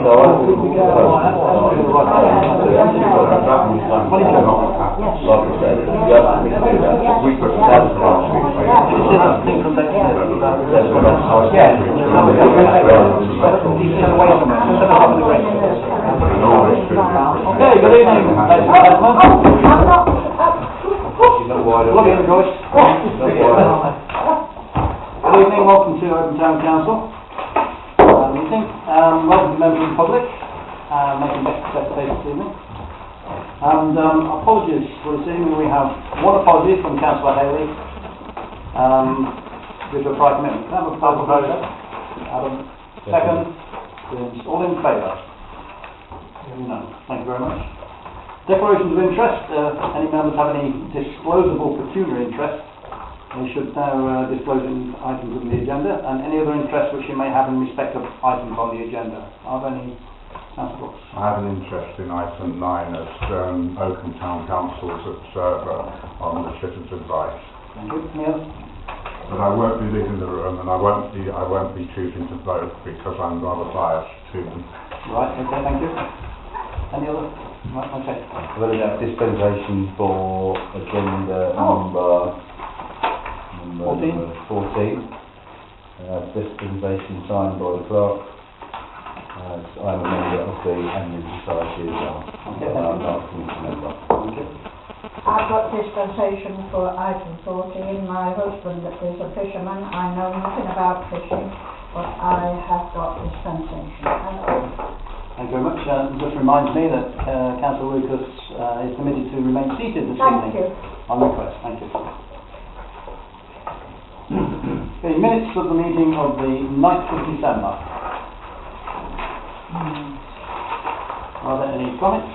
Good evening, ladies and gentlemen. Good evening, welcome to Oakham Town Council meeting. Welcome to members of the public making best day this evening. And apologies for this evening. We have one apology from Councillor Haley due to a prior commitment. Can I have a proposal? Adam, second. All in favour? No. Thank you very much. Declarations of interest. Any members have any disclosable pecuniary interest? We should now disclose items on the agenda, and any other interest which you may have in respect of items on the agenda. Are there any? I have an interest in item 9 as Oakham Town Council's observer on the citizens' advice. Thank you. Neil? But I won't be leaving the room, and I won't be choosing to vote because I'm rather biased to them. Right. Okay. Thank you. Any other? Right, okay. Well, dispensation for agenda number 14. Dispensation signed by the clerk. I'm a member of the Annual Society as well. Okay. I'm not a member. Okay. I've got dispensation for item 14. My husband is a fisherman. I know nothing about fishing, but I have got dispensation. Thank you very much. Just reminds me that Councillor Lucas is permitted to remain seated this evening. Thank you. On request. Thank you. The minutes of the meeting of the 9th of December. Are there any comments?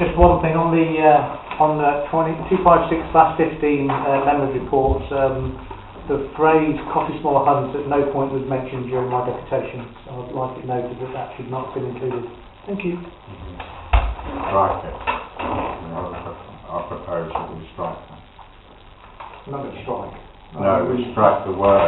Just one thing on the 256/15 members' reports. The phrase Cottesmore Hunt at no point was mentioned during my deputation. So I'd like it noted that that should not have been included. Thank you. Strike it. I'll propose that we strike that. I'm not going to strike. No, we strike the word. I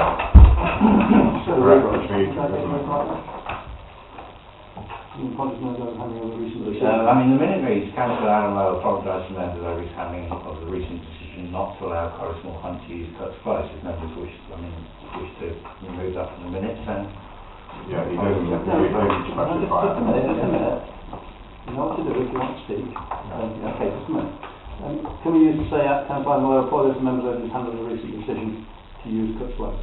mean, the minute reads, Councillor Allen apologised to members over his handling of the recent decision not to allow Cottesmore Hunt to use Cuts Close. If members wish to remove that from the minutes, then... Yeah, he didn't specify. Just a minute. You know what to do if you want to speak. Okay, just a minute. Can we use to say Councillor Allen apologised to members over his handling of the recent decision to use Cuts Close?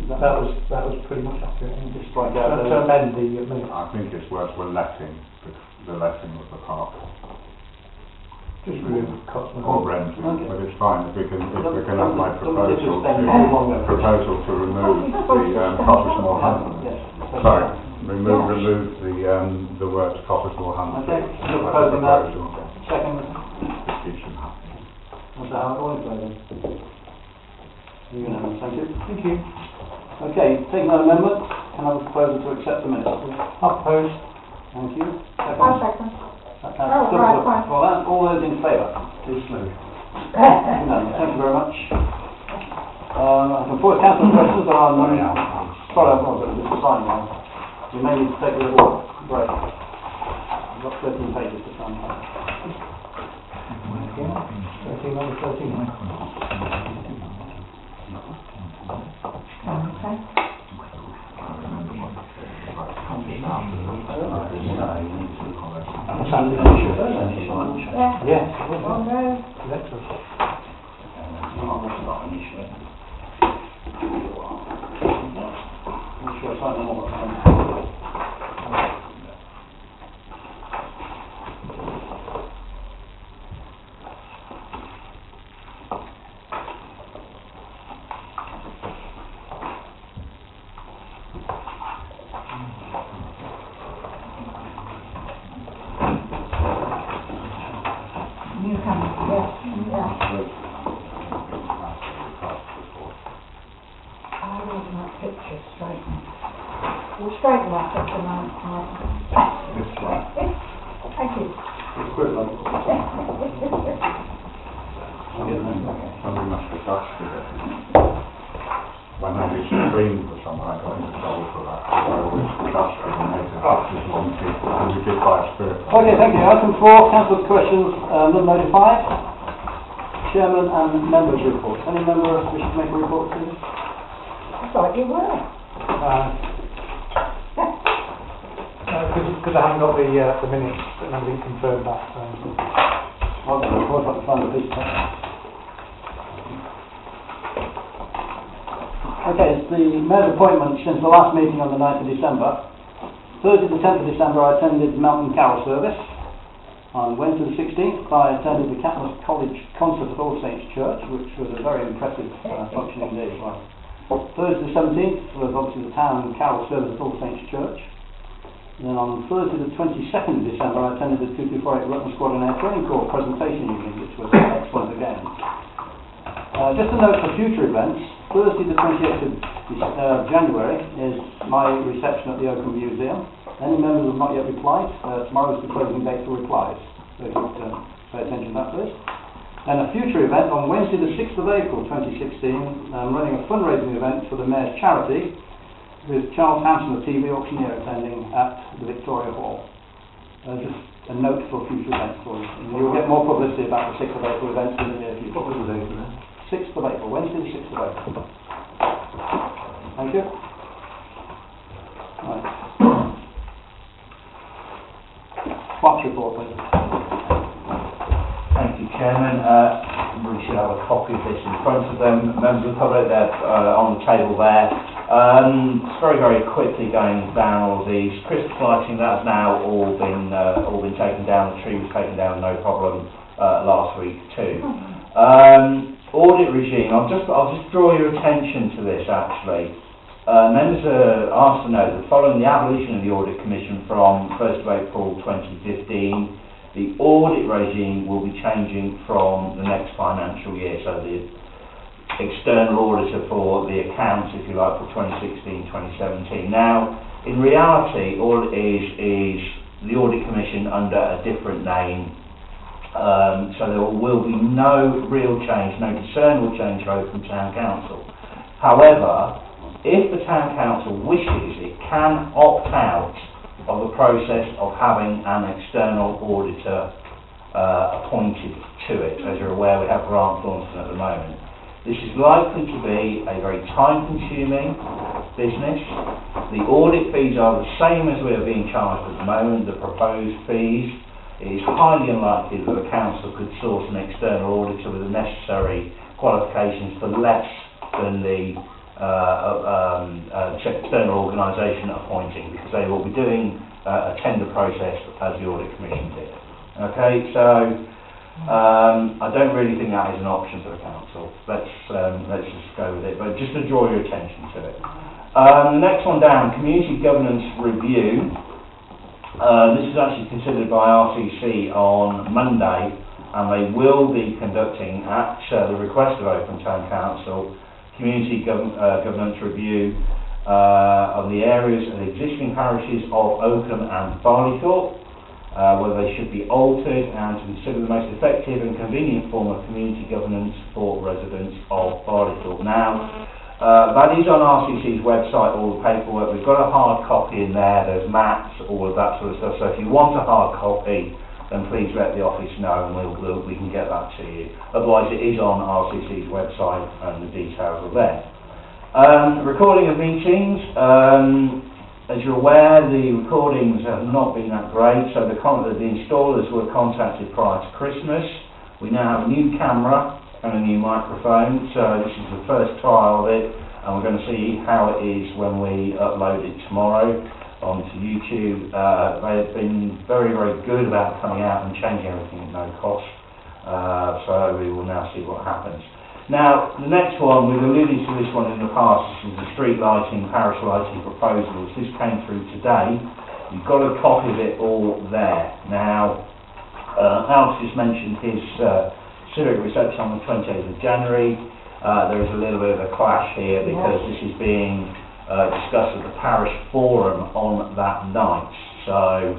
That was pretty much accurate. Just strike out to amend the minutes. I think his words were letting, the letting of the park. Just remove Cottesmore. Or renting, okay. but it's fine if we can have my proposal to remove the Cottesmore Hunt. Yes. Sorry, remove the words Cottesmore Hunt. Okay, you're proposing that. Second. Keeps them happy. That's how I'm going to play. Unanimous, thank you. Thank you. Okay, taking that amendment, can I have a proposal to accept the minutes? I'll propose. Thank you. I'll second. Right. All those in favour, please move. Unanimous, thank you very much. I can put council questions, there are none. Sorry, I've not got this sign now. We may need to take a little break. I've got 13 pages to sign. 13 number 13. Okay. Yes. One go. You come. Yes. Yeah. I want that picture straightened. We'll straighten that picture now. Thank you. Somebody must have dusted it. When I used to clean for someone, I got into trouble for that. I always dusted and made it up as well. committee, as we did by spirit. Okay, thank you. Item 4, council questions, not notified. Chairman and members' reports. Any member wish to make a report, please? I thought you were. Because I haven't got the minutes, but nobody confirmed that. I'll get the report up to find the piece. Okay, it's the mayor's appointment since the last meeting on the 9th of December. Thursday the 10th of December I attended Mountain Carol service. On Wednesday the 16th I attended the Catholic College concert at All Saints Church, which was a very impressive function indeed. Thursday the 17th was obviously the town carol service at All Saints Church. And then on Thursday the 22nd of December I attended the 2248 Rutland Squadron Air Training Corps presentation evening, which was excellent again. Just a note for future events, Thursday the 28th of January is my reception at the Oakham Museum. Any members who have not yet replied, tomorrow is the closing date for replies, so you have to pay attention to that first. Then a future event on Wednesday the 6th of April 2016, I'm running a fundraising event for the Mayor's Charity with Charles Hampson, the TV auctioneer, attending at the Victoria Hall. Just a note for future events for you. And you'll get more publicity about the 6th of April events in the near future. What was the date for that? 6th of April, Wednesday the 6th of April. Thank you. Right. Clerk's report, please. Thank you, Chairman. We should have a copy of this in front of them. Members of the public, they're on the table there. It's very, very quickly going down all these. Christmas lighting, that's now all been taken down. The tree was taken down, no problem, last week too. Audit regime, I'll just draw your attention to this actually. Members are asked to know that following the abolition of the Audit Commission from 1st of April 2015, the audit regime will be changing from the next financial year, so the external auditor for the accounts, if you like, for 2016-2017. Now, in reality, all it is the Audit Commission under a different name, so there will be no real change, no discernible change for Oakham Town Council. However, if the Town Council wishes, it can opt out of the process of having an external auditor appointed to it. As you're aware, we have Grant Thornton at the moment. This is likely to be a very time-consuming business. The audit fees are the same as we are being charged at the moment, the proposed fees. It is highly unlikely that the Council could source an external auditor with the necessary qualifications for less than the external organisation appointing, because they will be doing a tender process as the Audit Commission did. Okay, so I don't really think that is an option for the Council. Let's just go with it, but just to draw your attention to it. The next one down, Community Governance Review. This is actually considered by RCC on Monday, and they will be conducting, at the request of Oakham Town Council, community governance review of the areas of the existing parishes of Oakham and Barleythorpe, whether they should be altered, and to consider the most effective and convenient form of community governance for residents of Barleythorpe. Now, that is on RCC's website, all the paperwork. We've got a hard copy in there, there's maps, all of that sort of stuff, so if you want a hard copy, then please let the office know and we can get that to you. Otherwise it is on RCC's website and the details are there. Recording of meetings, as you're aware, the recordings have not been that great, so the installers were contacted prior to Christmas. We now have a new camera and a new microphone, so this is the first trial of it, and we're going to see how it is when we upload it tomorrow onto YouTube. They have been very, very good about coming out and changing everything at no cost, so we will now see what happens. Now, the next one, we've alluded to this one in the past, this is the street lighting, parish lighting proposals. This came through today. You've got a copy of it all there. Now, Alex just mentioned his civic reception on the 28th of January. There is a little bit of a clash here because this is being discussed at the parish forum on that night. So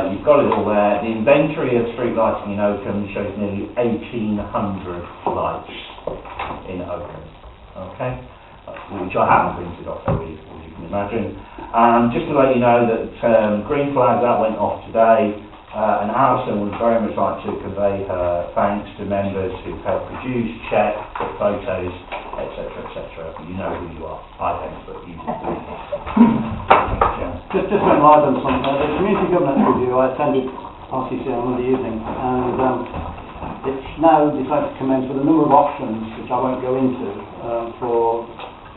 you've got it all there. The inventory of street lighting in Oakham shows nearly 1,800 lights in Oakham. Okay. which I haven't printed off, as you can imagine. Just to let you know that green flag, that went off today, and Alison would very much like to convey her thanks to members who've helped produce, check, put photos, etc. You know who you are. I don't, but you do. Just to enlighten on something, the community governance review, I attended RCC on Monday evening, and it's now decided to commence with a number of options, which I won't go into, for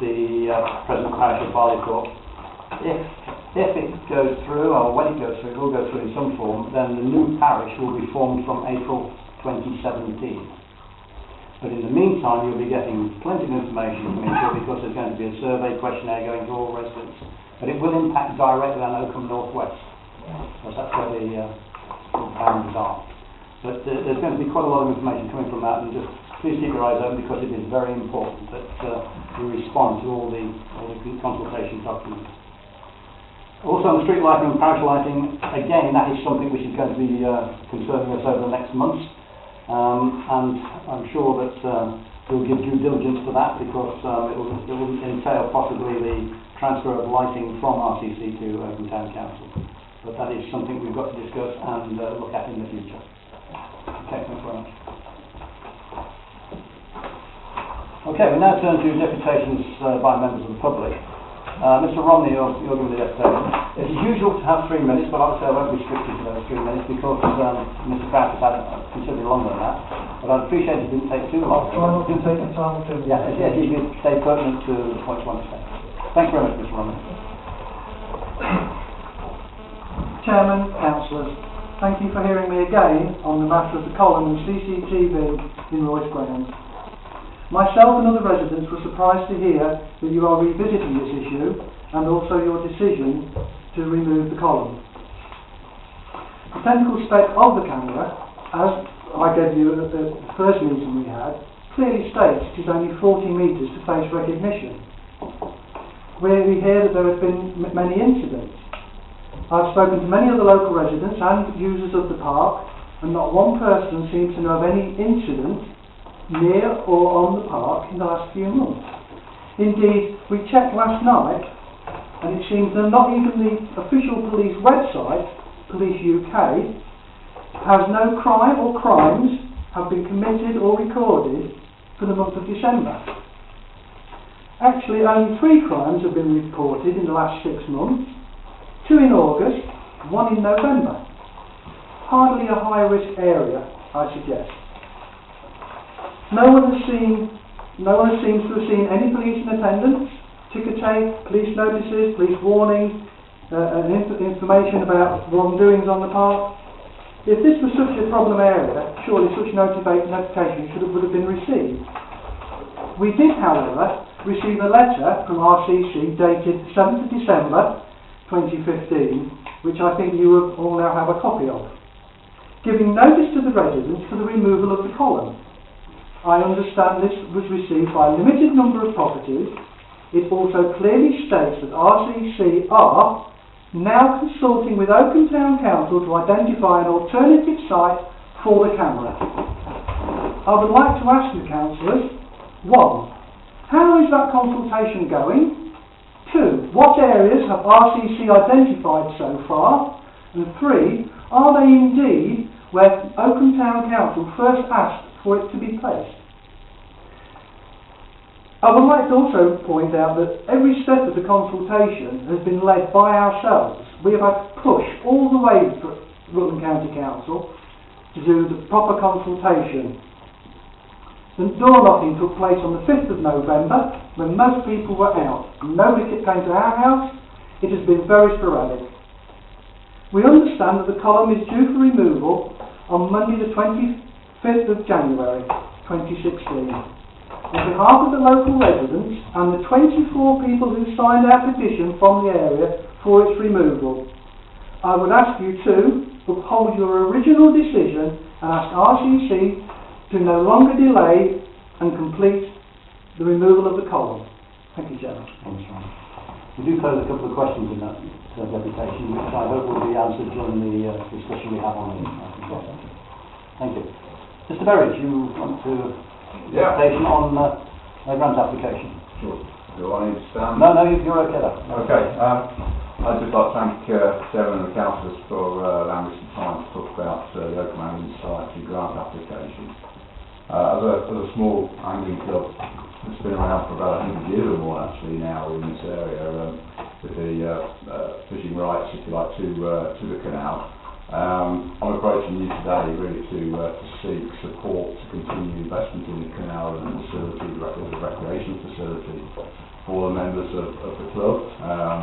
the present parish of Barleythorpe. If it goes through, or when it goes through, it will go through in some form, then the new parish will be formed from April 2017. But in the meantime, you'll be getting plenty of information from Intro, because there's going to be a survey questionnaire going to all residents. But it will impact directly on Oakham North West, because that's where the boundaries are. But there's going to be quite a lot of information coming from that, and just please keep your eyes open, because it is very important that we respond to all the consultation documents. Also on the street lighting and parish lighting, again, that is something which is going to be concerning us over the next months, and I'm sure that we'll give due diligence to that, because it will entail possibly the transfer of lighting from RCC to Oakham Town Council. But that is something we've got to discuss and look at in the future. Okay, thanks very much. Okay, we now turn to deputations by members of the public. Mr. Romney, you're giving the deputation. It's usual to have 3 minutes, but obviously I won't restrict you to those 3 minutes, because Mr. Pratt has had considerably longer than that. But I'd appreciate it if you didn't take too long. I'll try not to take the time to... Yeah, if you could stay pertinent to the points you want to say. Thanks very much, Mr. Romney. Chairman, councillors, thank you for hearing me again on the matter of the column and CCTV in Royce Grounds. Myself and other residents were surprised to hear that you are revisiting this issue, and also your decision to remove the column. The technical spec of the camera, as I gave you at the first meeting we had, clearly states it is only 40 metres to face recognition. We hear that there have been many incidents. I've spoken to many of the local residents and users of the park, and not one person seems to know of any incident near or on the park in the last few months. Indeed, we checked last night, and it seems that not even the official police website, Police UK, has no crime or crimes have been committed or recorded for the month of December. Actually, only 3 crimes have been reported in the last 6 months, 2 in August, 1 in November. Hardly a high-risk area, I suggest. No one seems to have seen any police in attendance, ticker tape, police notices, police warnings, and information about wrongdoings on the park. If this was such a problem area, surely such notification would have been received. We did, however, receive a letter from RCC dated 7th of December 2015, which I think you all now have a copy of, giving notice to the residents for the removal of the column. I understand this was received by a limited number of properties. It also clearly states that RCC are now consulting with Oakham Town Council to identify an alternative site for the camera. I would like to ask the councillors, 1. How is that consultation going? 2. What areas have RCC identified so far? And 3. Are they indeed where Oakham Town Council first asked for it to be placed? I would like to also point out that every step of the consultation has been led by ourselves. We have had to push all the way to Rutland County Council to do the proper consultation. The door knocking took place on the 5th of November, when most people were out. Nobody came to our house. It has been very sporadic. We understand that the column is due for removal on Monday the 25th of January 2016. On behalf of the local residents and the 24 people who signed our petition from the area for its removal, I would ask you to uphold your original decision and ask RCC to no longer delay and complete the removal of the column. Thank you, Chairman. Thanks, Ron. We do pose a couple of questions in that deputation, which I hope will be answered during the discussion we have on it. Thank you. Mr. Berridge, you want to deputation on a grant application? Sure. Do I need to stand? No, you're okay there. Okay, I'd just like to thank Chairman and the councillors for allowing me some time to talk about the Oakham Angling Society grant application. As a small angling club that's been around for about 100 years or more actually now in this area, with the fishing rights, if you like, to the canal, I'm approaching you today really to seek support to continue investment in the canal and the facility, the recreation facility for the members of the club,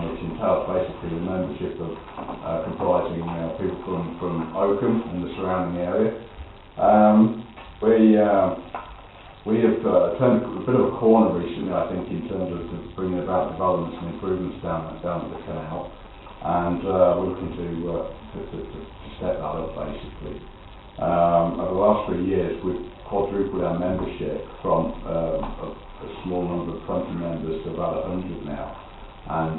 which entails basically the membership of comprising people from Oakham and the surrounding area. We have turned a bit of a corner recently, I think, in terms of bringing about developments and improvements down at the canal, and we're looking to step that up basically. Over the last 3 years, we've quadrupled our membership from a small number of 20 members to about 100 now, and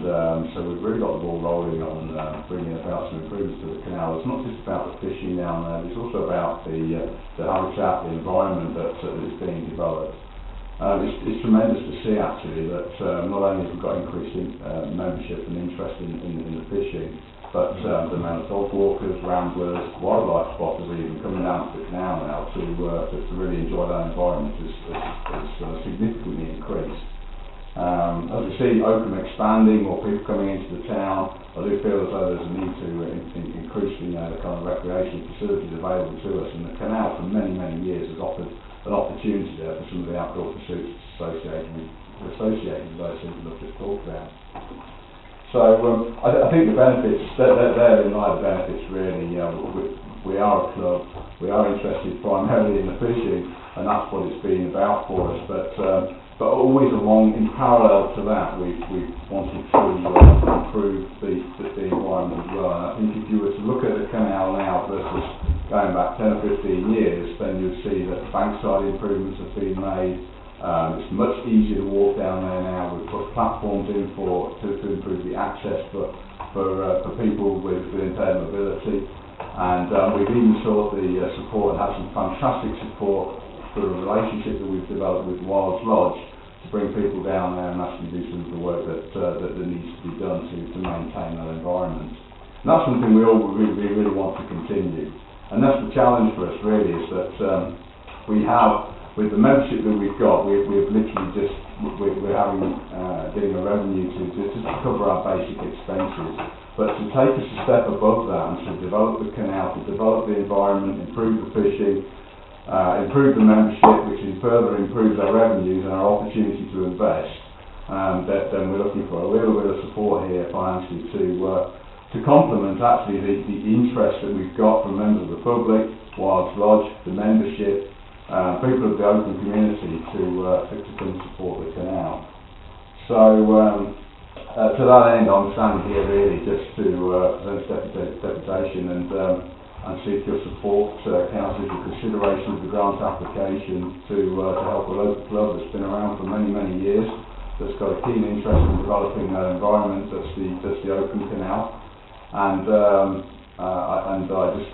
so we've really got the ball rolling on bringing about some improvements to the canal. It's not just about the fishing down there, it's also about the habitat, the environment that is being developed. It's tremendous to see actually that not only have we got increasing membership and interest in the fishing, but the amount of dog walkers, ramblers, wildlife spotters even coming down to the canal now to really enjoy that environment is significantly increased. As we see Oakham expanding, more people coming into the town, I do feel as though there's a need to increase the kind of recreation facilities available to us, and the canal for many, many years has offered an opportunity there for some of the outdoor pursuits associated with those things that I've just talked about. So I think the benefits, therein lie the benefits really. We are a club, we are interested primarily in the fishing, and that's what it's been about for us, but always along, in parallel to that, we've wanted to improve the environment as well. And I think if you were to look at the canal now versus going back 10 or 15 years, then you'd see that bankside improvements have been made. It's much easier to walk down there now. We've put platforms in to improve the access for people with impaired mobility, and we've even sought the support and had some fantastic support for a relationship that we've developed with Wilds Lodge to bring people down there and actually do some of the work that needs to be done to maintain that environment. And that's something we all really want to continue. And that's the challenge for us really, is that we have, with the membership that we've got, we've literally just, we're having, getting a revenue to cover our basic expenses. But to take us a step above that and to develop the canal, to develop the environment, improve the fishing, improve the membership, which further improves our revenues and our opportunity to invest, then we're looking for a little bit of support here financially to complement actually the interest that we've got from members of the public, Wilds Lodge, the membership, people of the open community to come support the canal. So to that end, I'm standing here really just to present deputation and seek your support, council, for consideration of the grant application to help a local club that's been around for many, many years, that's got a keen interest in developing that environment, that's the Oakham Canal, and I just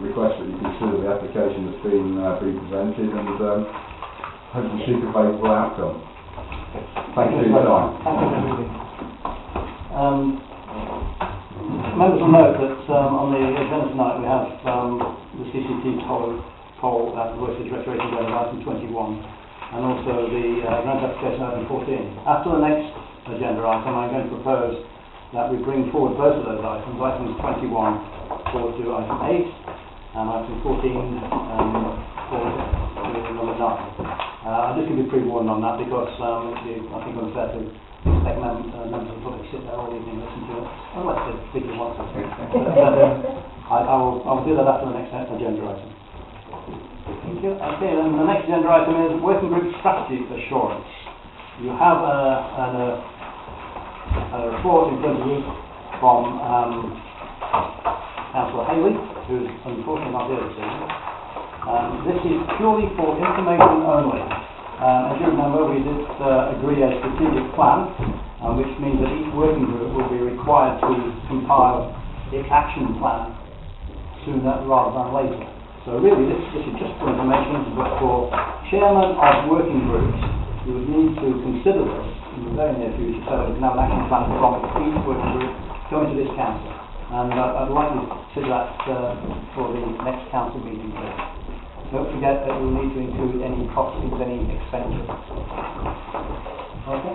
request that you consider the application that's been presented and hopefully seek a favourable outcome. Thank you for your time. Thank you for reading. Members will note that on the agenda tonight we have the CCT poll at the Workers' Recreation Zone of item 21, and also the grant application item 14. After the next agenda item, I'm going to propose that we bring forward both of those items, items 21 forward to item 8, and item 14 forward to number 9. I'll just give you pre-warning on that because I think it's unfair to expect members of the public to sit there all evening and listen to it, unless they particularly want to. I'll do that after the next agenda item. Thank you. Okay, then the next agenda item is Working Group Strategy Assurance. You have a report in front of you from Councillor Haley, who's unfortunately not here this evening. This is purely for information only. As you remember, we did agree a strategic plan, which means that each working group will be required to compile its action plan sooner rather than later. So really this is just for information, but for chairmen of working groups you would need to consider this in the very near future so that we can have an action plan from each working group going to this council. And I'd like you to consider that for the next council meeting. Don't forget that we'll need to include any costings, any expenditure. Okay?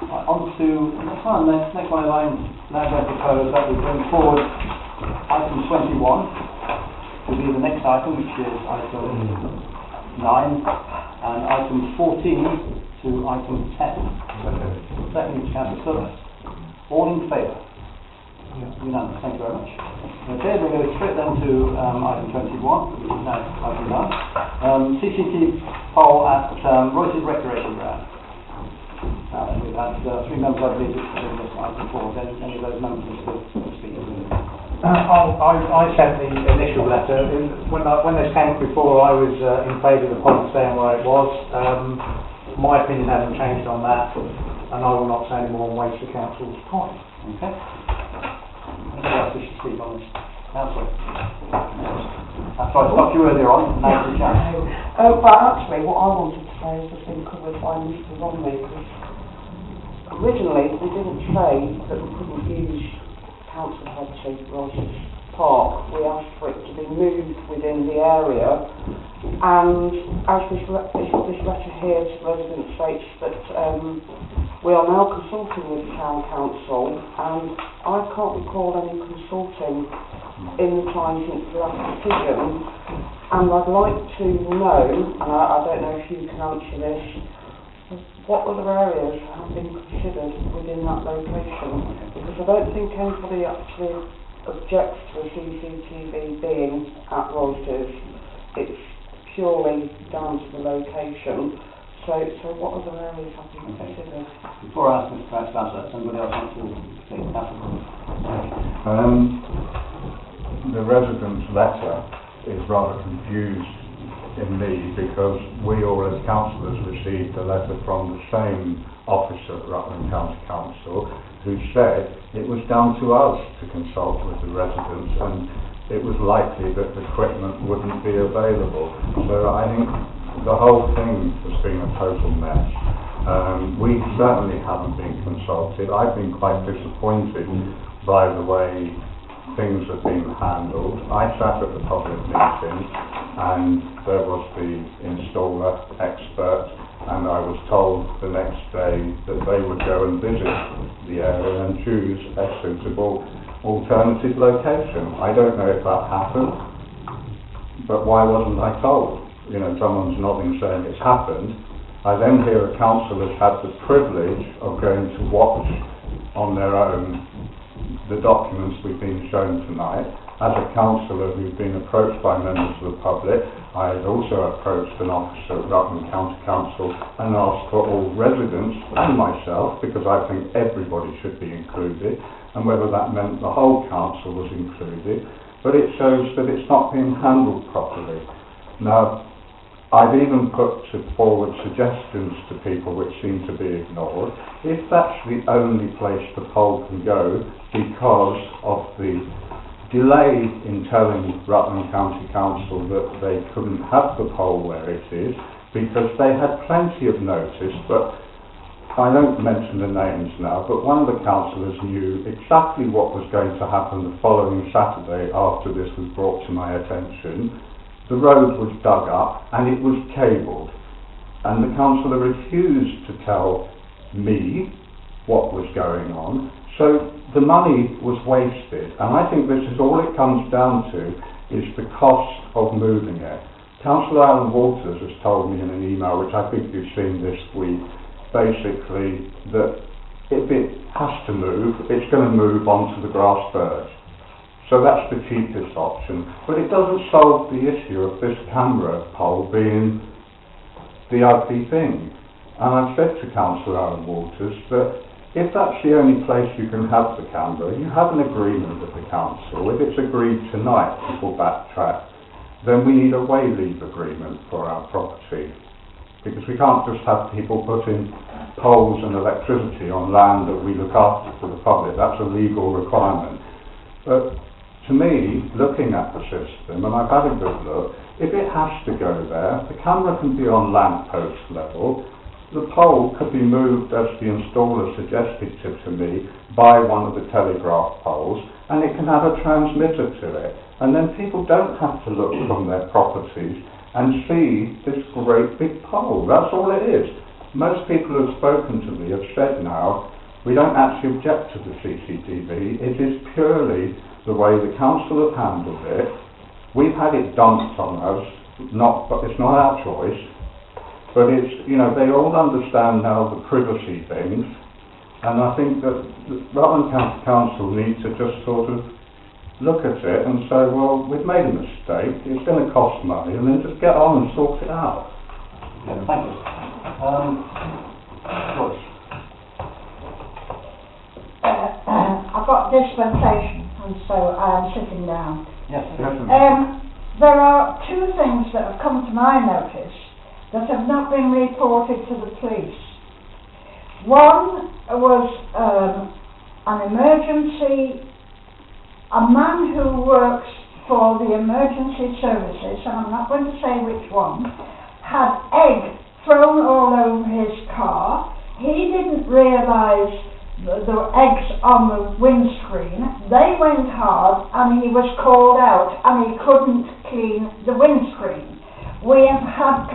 Right, on to next one. Next one is I'm now going to propose that we bring forward item 21 to be the next item, which is item 9, and item 14 to item 10. Second, Councillor Sutter. All in favour? Unanimous. Thank you very much. Okay, we'll go straight then to item 21, which is now item 9. CCTV poll at Royce's Recreation Ground. We've had 3 members, I believe, in this item 4. Any of those members wish to speak? I sent the initial letter. When this came up before, I was in favour of the poll staying where it was. My opinion hasn't changed on that, and I will not say any more and waste the council's time. Okay. Anybody else wish to speak on this? Councillor. That's why I stopped you earlier on. Now it's a chance. But actually, what I wanted to say has been covered by Mr. Romney. Originally, we didn't say that we couldn't use Council Head to Royce's Park. We asked for it to be moved within the area, and as this letter here to residents states that we are now consulting with the Town Council, and I can't recall any consulting in the time since the last decision, and I'd like to know, and I don't know if you can answer this, what other areas have been considered within that location? Because I don't think anybody actually objects to a CCTV being at Royce's. It's purely down to the location. So what other areas have been considered? Before I ask Mr. Price to answer, somebody else wants to speak? The resident's letter is rather confused in me because we all as councillors received a letter from the same officer at Rutland County Council who said it was down to us to consult with the residents and it was likely that the equipment wouldn't be available. So I think the whole thing has been a total mess. We certainly haven't been consulted. I've been quite disappointed by the way things have been handled. I sat at the public meeting and there was the installer expert and I was told the next day that they would go and visit the area and choose a suitable alternative location. I don't know if that happened, but why wasn't I told? You know, someone's nodding saying it's happened. I then hear a councillor has had the privilege of going to watch on their own the documents we've been shown tonight. As a councillor who's been approached by members of the public, I had also approached an officer at Rutland County Council and asked for all residents and myself, because I think everybody should be included, and whether that meant the whole council was included, but it shows that it's not being handled properly. Now, I've even put forward suggestions to people which seem to be ignored. If that's the only place the poll can go because of the delay in telling Rutland County Council that they couldn't have the poll where it is, because they had plenty of notice, but I don't mention the names now, but one of the councillors knew exactly what was going to happen the following Saturday after this was brought to my attention. The road was dug up and it was cabled, and the councillor refused to tell me what was going on, so the money was wasted, and I think this is all it comes down to is the cost of moving it. Councillor Alan Walters has told me in an email, which I think you've seen this week, basically that if it has to move, it's going to move onto the grass verge. So that's the cheapest option, but it doesn't solve the issue of this camera pole being the ugly thing. And I've said to Councillor Alan Walters that if that's the only place you can have the camera, you have an agreement with the council. If it's agreed tonight, people backtrack, then we need a way leave agreement for our property. Because we can't just have people putting poles and electricity on land that we look after for the public. That's a legal requirement. But to me, looking at the system, and I've had a good look, if it has to go there, the camera can be on lamppost level, the pole could be moved, as the installer suggested to me, by one of the telegraph poles, and it can have a transmitter to it. And then people don't have to look from their properties and see this great big pole. That's all it is. Most people who have spoken to me have said now, we don't actually object to the CCTV. It is purely the way the council have handled it. We've had it dumped on us, but it's not our choice. But it's, you know, they all understand now the privacy things, and I think that the Rutland County Council need to just sort of look at it and say, well, we've made a mistake, it's going to cost money, and then just get on and sort it out. Yeah, thank you. Joyce. I've got dispensation, and so I'm sitting down. Yes. There are two things that have come to my notice that have not been reported to the police. One was an emergency, a man who works for the emergency services, and I'm not going to say which one, had egg thrown all over his car. He didn't realise the eggs on the windscreen. They went hard and he was called out and he couldn't clean the windscreen. We've had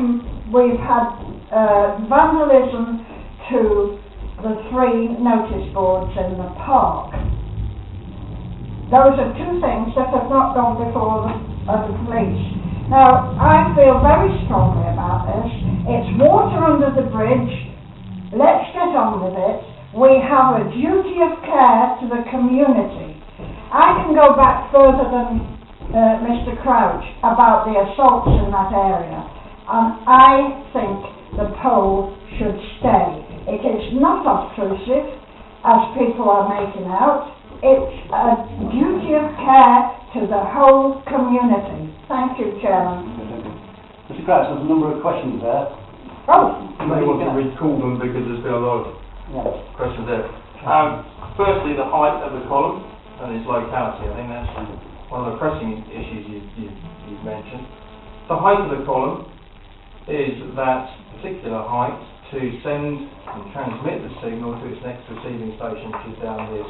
vandalism to the 3 notice boards in the park. Those are two things that have not gone before the police. Now, I feel very strongly about this. It's water under the bridge. Let's get on with it. We have a duty of care to the community. I can go back further than Mr. Crouch about the assaults in that area, and I think the pole should stay. It is not obtrusive, as people are making out. It's a duty of care to the whole community. Thank you, Chairman. Mr. Crouch, there's a number of questions there. Oh, You may want to recall them because there's been a lot of questions there. Firstly, the height of the column and its locality. I think that's one of the pressing issues you've mentioned. The height of the column is that particular height to send and transmit the signal to its next receiving station, which is down this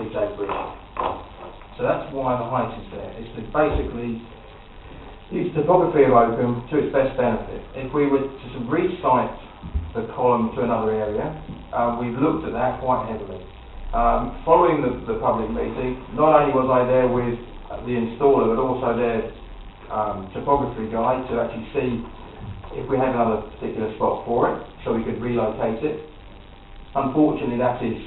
Zigzag Bridge. So that's why the height is there. It's to basically use topography of Oakham to its best benefit. If we were to resite the column to another area, we've looked at that quite heavily. Following the public meeting, not only was I there with the installer, but also their topography guy to actually see if we had another particular spot for it, so we could relocate it. Unfortunately, that is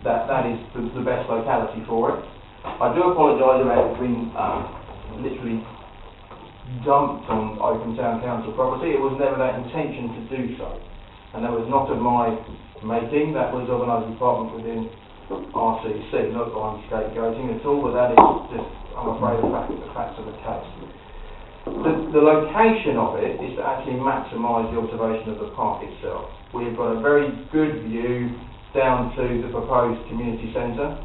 the best locality for it. I do apologise about it being literally dumped on Oakham Town Council property. It was never that intention to do so, and that was not of my making. That was of another department within RCC. Not that I'm scapegoating at all, but that is just, I'm afraid, the facts of the case. The location of it is to actually maximise the observation of the park itself. We've got a very good view down to the proposed community centre,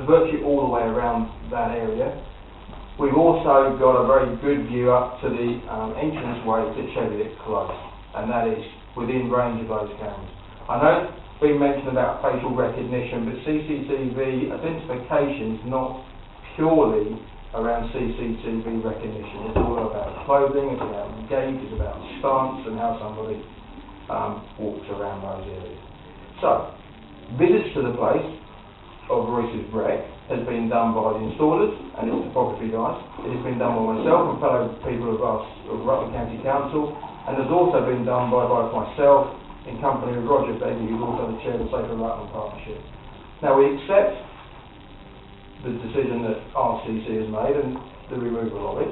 virtually all the way around that area. We've also got a very good view up to the entrance way to Cheviot Close, and that is within range of those cameras. I know it's been mentioned about facial recognition, but CCTV identification is not purely around CCTV recognition. It's all about clothing, it's about gait, it's about stance and how somebody walks around those areas. So, visits to the place of Royce's wreck has been done by the installers and its topography guys. It has been done by myself and fellow people of Rutland County Council, and has also been done by both myself in company with Roger Beggy, who's also the chair of the Safer Rutland Partnership. Now, we accept the decision that RCC has made and the removal of it,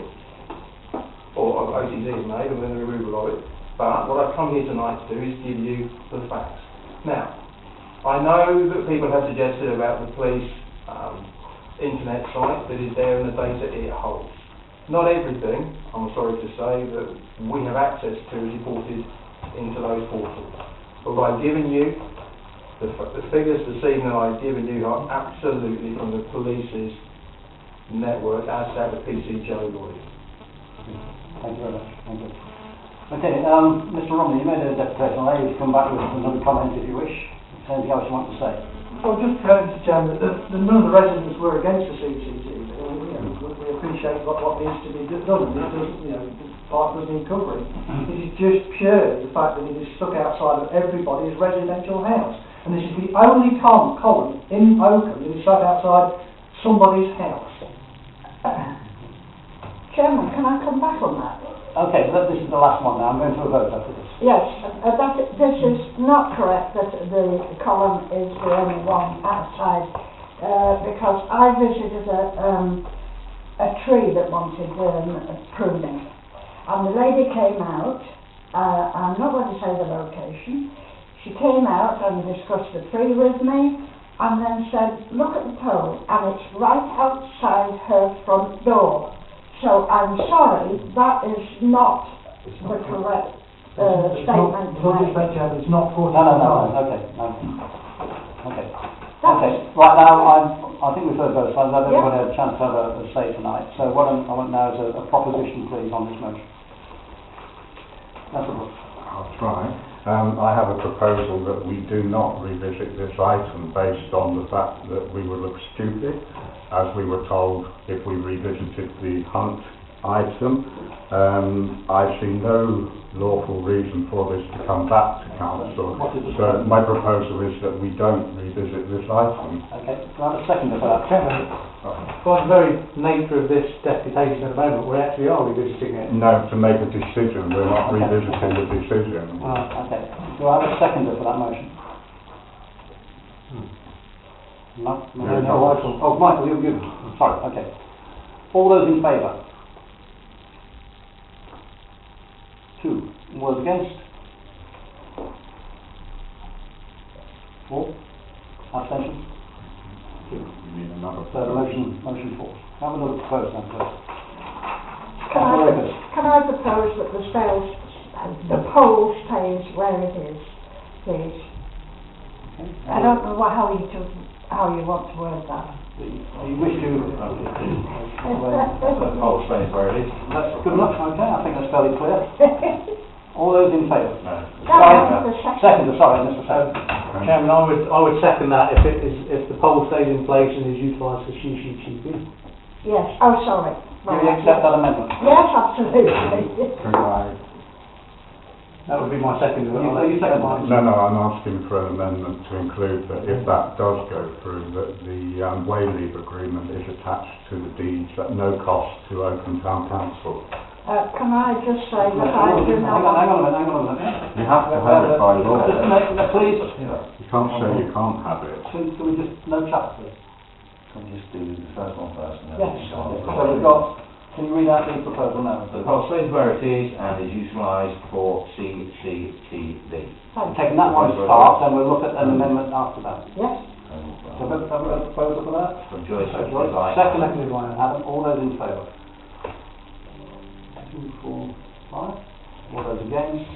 or OTD has made and then the removal of it, but what I've come here tonight to do is give you the facts. Now, I know that people have suggested about the police internet site that is there and the data it holds. Not everything, I'm sorry to say, that we have access to is reported into those portals. But I've given you the figures this evening I've given you are absolutely from the police's network as at the PC Jelly Boy. Thank you very much. Thank you. Okay, Mr Romney, you made a deputation. I'll allow you to come back with another comment if you wish. Is there anything else you want to say? Well, just Mr Chairman, none of the residents were against the CCTV. We appreciate what needs to be done, and it doesn't, part does need covering. It is just purely the fact that it is stuck outside of everybody's residential house. And this is the only column in Oakham that is stuck outside somebody's house. Chairman, can I come back on that? Okay, this is the last one now. I'm going to a vote after this. Yes, this is not correct that the column is the only one outside, because I visited a tree that wanted pruning, and the lady came out. I'm not going to say the location. She came out and discussed the tree with me, and then said, "Look at the pole," and it's right outside her front door. So I'm sorry, that is not the correct statement. It's not 40. No, okay, no. Okay. Okay, right now, I think we've heard both sides. I don't want to have a chance to have a say tonight. So what I want now is a proposition, please, on this motion. That's a book. I'll try. I have a proposal that we do not revisit this item based on the fact that we would look stupid, as we were told if we revisited the hunt item. I see no lawful reason for this to come back to council. So my proposal is that we don't revisit this item. Okay, do I have a seconder for that? Chairman, by the very nature of this deputation at the moment, we actually are revisiting it. No, to make a decision. We're not revisiting the decision. Okay. Do I have a seconder for that motion? No? Michael. Oh, Michael, you. Sorry, okay. All those in favour? 2. All those against? 4. Abstentions? 2. You need another So the motion falls. Have another proposal then, please. Can I propose that the pole stays where it is, please? Okay. I don't know how you want to word that. You wish to... Pole stays where it is. That's good enough, okay, I think that's fairly clear. All those in favour? No. Seconder, sorry, Mr. Second. Chairman, I would second that if the pole stays in place and is utilised for CCTV. Yes, oh sorry. Do you accept that amendment? Yes, absolutely. That would be my second. You second mine? No, I'm asking for an amendment to include that if that does go through, that the way leave agreement is attached to the deeds at no cost to Oakham Town Council. Can I just say that I do not... Hang on a minute. You have to have it by law. Please. You can't say you can't have it. Can we just, no chat, please? Can we just do the first one first and then Yes. So we've got, can you read out the proposal now? The pole stays where it is and is utilised for CCTV. Taking that one to part, then we'll look at an amendment after that. Yes. So have we got a proposal for that? From Joyce, Second, Adam, all those in favour? 2, 4, 5. All those against?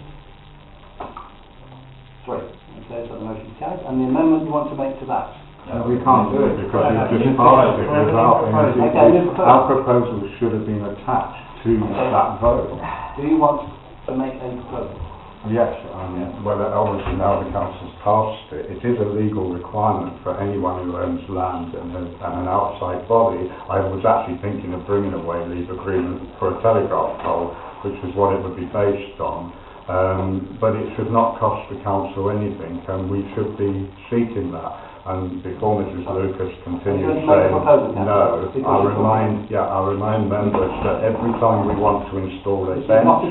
3. Okay, so the motion carries. And the amendment you want to make to that? No, we can't do it because we've just passed it without our proposal should have been attached to that vote. Do you want to make a proposal? Yes, whether obviously now the council's passed it, it is a legal requirement for anyone who owns land and an outside body. I was actually thinking of bringing a way leave agreement for a telegraph pole, which is what it would be based on. But it should not cost the council anything, and we should be seeking that. And before Mrs. Lucas continues saying no, I'll remind members that every time we want to install a bench, I'm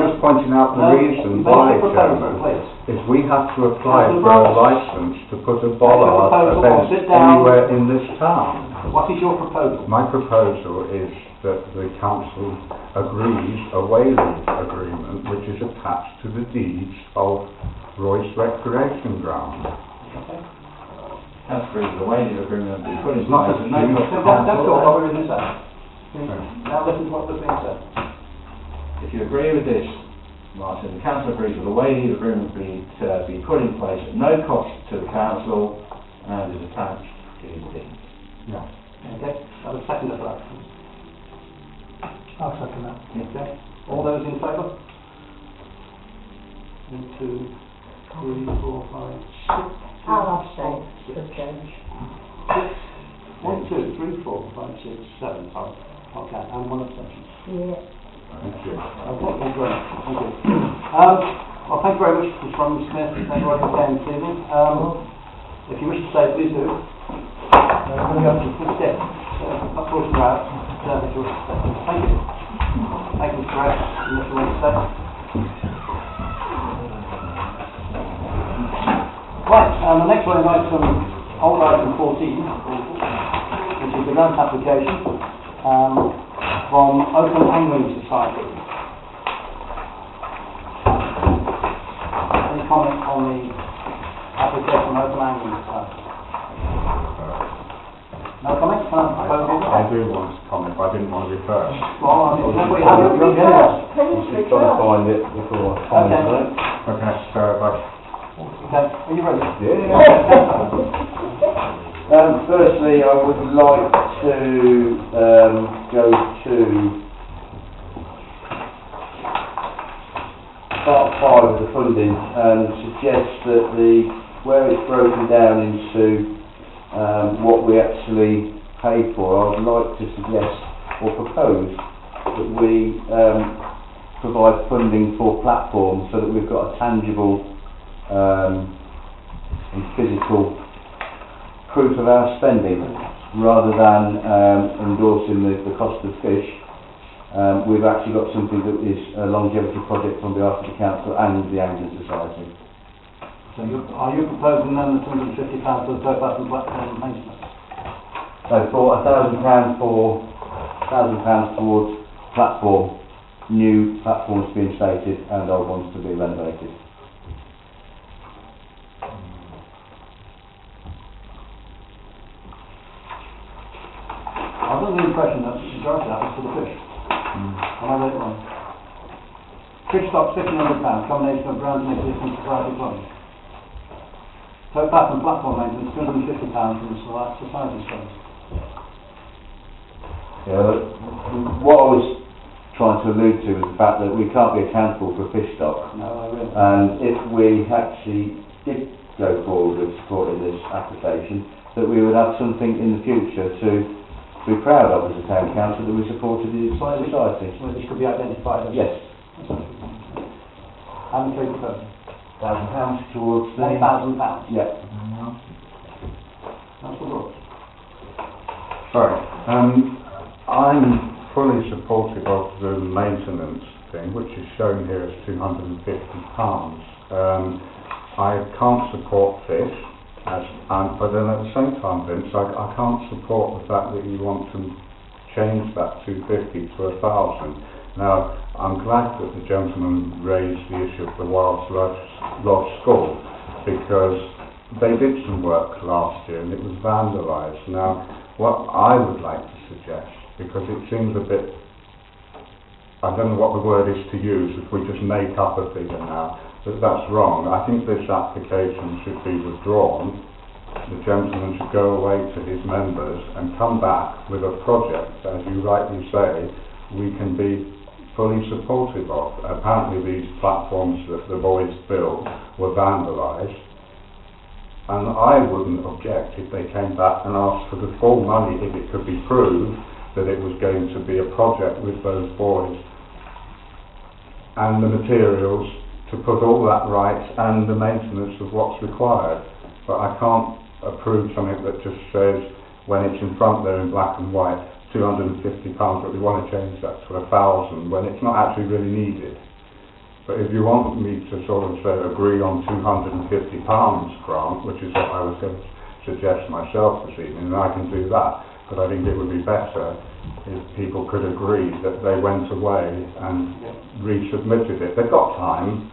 just pointing out the reason why, Chairman, is we have to apply for a licence to put a bollard bench anywhere in this town. What is your proposal? My proposal is that the council agrees a way leave agreement which is attached to the deeds of Royce Recreation Ground. Okay. That's agreed. The way leave agreement is put in It's not place. That's all what we're going to say. Now listen to what was being said. If you agree with this, Martin, the council agrees with the way leave agreement be put in place at no cost to the council and is attached to the deeds. Yeah. Okay, that was second for that. I'll second that. Okay. All those in favour? 2, 3, 4, 5, 6, 7. Okay, and one abstention. Yeah. Thank you. Okay, thank you very much. Thank you. Well, thank you very much, Mr. Ronald Smith. Thank you for coming this evening. If you wish to stay, please do. Yes. Not forcing you out. If you wish to stay. Thank you. Thank you, Mr. Rex. And Mr. Winstead. Right, the next one is old item 14, which is the grant application from Oakham Angling Society. Any comment on the application from Oakham Angling Society? No comment? I do want to comment, but I didn't want to be first. Well, I mean, that's what you have to do. Please, Trying to find it before I comment on it. Okay, so Okay, are you ready? Yeah. Firstly, I would like to go to part 5 of the funding and suggest that where it's broken down into what we actually paid for, I would like to suggest or propose that we provide funding for platforms so that we've got a tangible and physical proof of our spending rather than endorsing the cost of fish. We've actually got something that is a longevity project on behalf of the council and the Angling Society. So are you proposing then the £250 for the towpath and platform maintenance? So for £1,000 towards platform, new platforms to be instated and old ones to be renovated. I was under the impression that the majority of that was for the fish. Am I right wrong? Fish stock £1,500, combination of grant and existing society funds. Towpath and platform maintenance £250 from the society funds. Yeah, what I was trying to allude to is the fact that we can't be accountable for fish stock. No, I really. And if we actually did go forward with supporting this application, that we would have something in the future to be proud of as a town council that we supported the society. Well, this could be identified as... Yes. How much are you proposing? £1,000 towards the... £1,000? Yeah. That's the law. sorry. I'm fully supportive of the maintenance thing, which is shown here as £250. I can't support fish. But then at the same time, Vince, I can't support the fact that you want to change that 250 to 1,000. Now, I'm glad that the gentleman raised the issue of the Wild Lodge School, because they did some work last year and it was vandalised. Now, what I would like to suggest, because it seems a bit, I don't know what the word is to use, if we just make up a figure now, that's wrong. I think this application should be withdrawn. The gentleman should go away to his members and come back with a project, as you rightly say, we can be fully supportive of. Apparently these platforms that the boys built were vandalised, and I wouldn't object if they came back and asked for the full money if it could be proved that it was going to be a project with those boys and the materials to put all that right and the maintenance of what's required. But I can't approve something that just says, when it's in front there in black and white, £250, but we want to change that to 1,000 when it's not actually really needed. But if you want me to sort of say agree on £250 grant, which is what I was going to suggest myself this evening, then I can do that. But I think it would be better if people could agree that they went away and resubmitted it. They've got time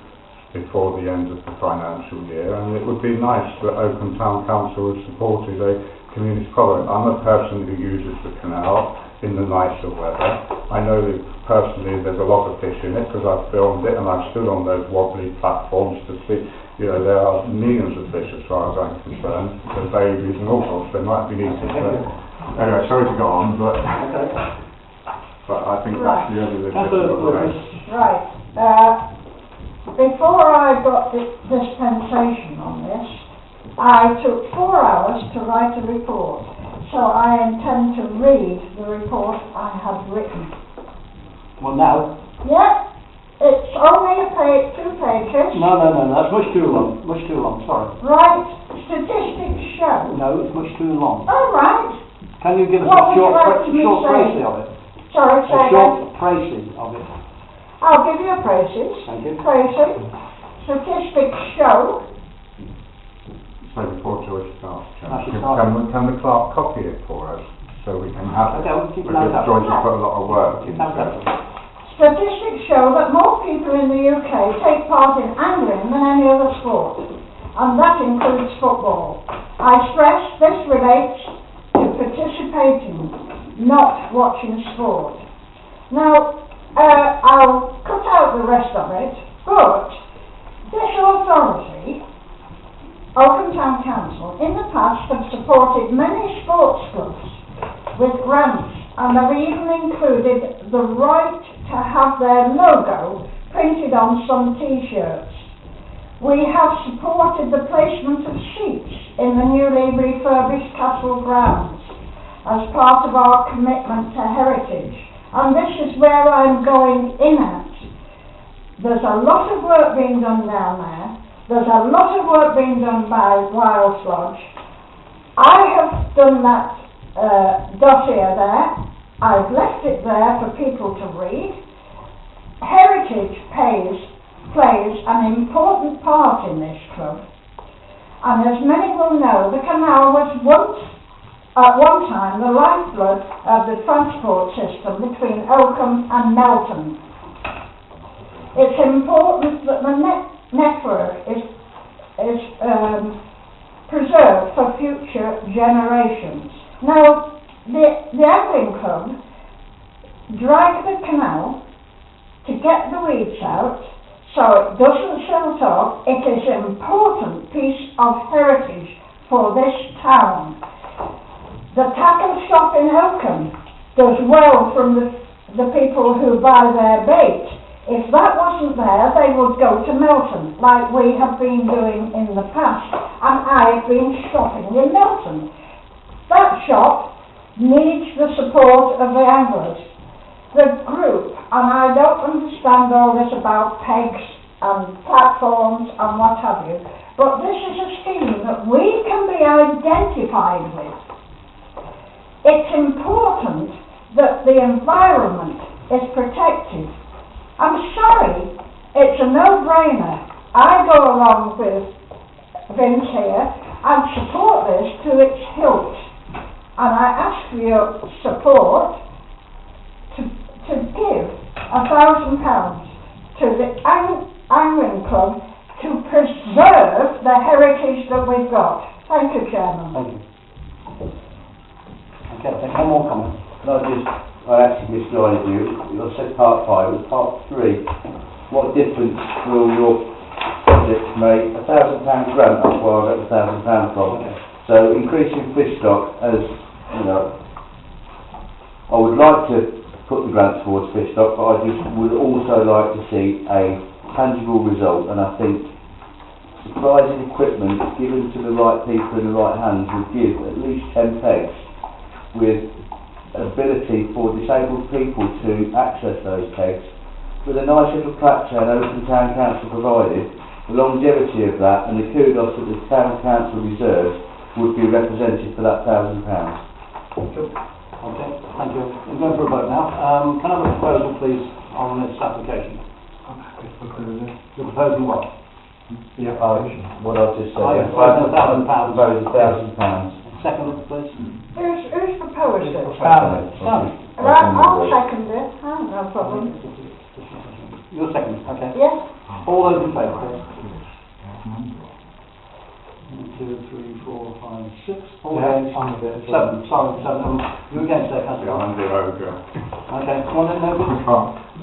before the end of the financial year, and it would be nice that Oakham Town Council has supported a community project. I'm a person who uses the canal in the nicer weather. I know that personally there's a lot of fish in it because I've filmed it and I've stood on those wobbly platforms to see, you know, there are millions of fish as far as I'm concerned, the babies and all sorts, they might be needed. Anyway, sorry to go on, but I think that's the only legitimate. Right. Before I got dispensation on this, I took 4 hours to write a report. so I intend to read the report I have written. Well, now? Yeah, it's only two pages. No, that's much too long, sorry. Right, statistics show. No, it's much too long. All right. Can you give us What a would you like me to short say? précis of it? Sorry, A say again. short précis of it. I'll give you a précis. Thank you. Précis. Statistics show. So before Joyce starts, Actually, start. can the clerk copy it for us so we can have it? Okay, we'll keep an Because eye out. Joyce has put a lot of work Keep into an eye it. out. Statistics show that more people in the UK take part in angling than any other sport, and that includes football. I stress this relates to participating, not watching sport. Now, I'll cut out the rest of it, but this authority, Oakham Town Council, in the past have supported many sports clubs with grants, and have even included the right to have their logo printed on some t-shirts. We have supported the placement of seats in the newly refurbished castle grounds as part of our commitment to heritage, and this is where I'm going in at. There's a lot of work being done down there. There's a lot of work being done by Wild Lodge. I have done that dossier there. I've left it there for people to read. Heritage plays an important part in this club, and as many will know, the canal was once, at one time, the lifeblood of the transport system between Oakham and Melton. It's important that the network is preserved for future generations. Now, the angling club drag the canal to get the weeds out so it doesn't silt off. It is an important piece of heritage for this town. The tackle shop in Oakham does well from the people who buy their bait. If that wasn't there, they would go to Melton, like we have been doing in the past, and I've been shopping in Melton. That shop needs the support of the anglers. The group, and I don't understand all this about pegs and platforms and what have you, but this is a scheme that we can be identified with. It's important that the environment is protected. I'm sorry, it's a no-brainer. I go along with Vince here and support this to its hilt. And I ask for your support to give £1,000 to the Angling Club to preserve the heritage that we've got. Thank you, Chairman. Thank you. Okay, take one more comment. I actually misguided you. You said part 5, it was part 3. What difference will your project make? £1,000 grant, that's where I got the £1,000 from. Okay. So increasing fish stock, as you know, I would like to put the grant towards fish stock, but I just would also like to see a tangible result, and I think supplies and equipment given to the right people in the right hands would give at least 10 pegs with ability for disabled people to access those pegs, with a nice little plaque chain Oakham Town Council provided. The longevity of that and the kudos that the Town Council deserves would be represented for that £1,000. Okay, thank you. We're going for a vote now. Can I have a proposal, please, on this application? You're proposing what? Yeah, what I've just said. Oh, you're proposing £1,000. £1,000. Second, please. Who's proposed it? Stanley. Right, I'll second it. No problem. You're second, okay. Yes? All those in favour, please. 1, 2, 3, 4, 5, 6. All against? I'm a bit. 7. Sorry, 7. You're against there, Councillor? I'm zero, Okay, come on in, nobody?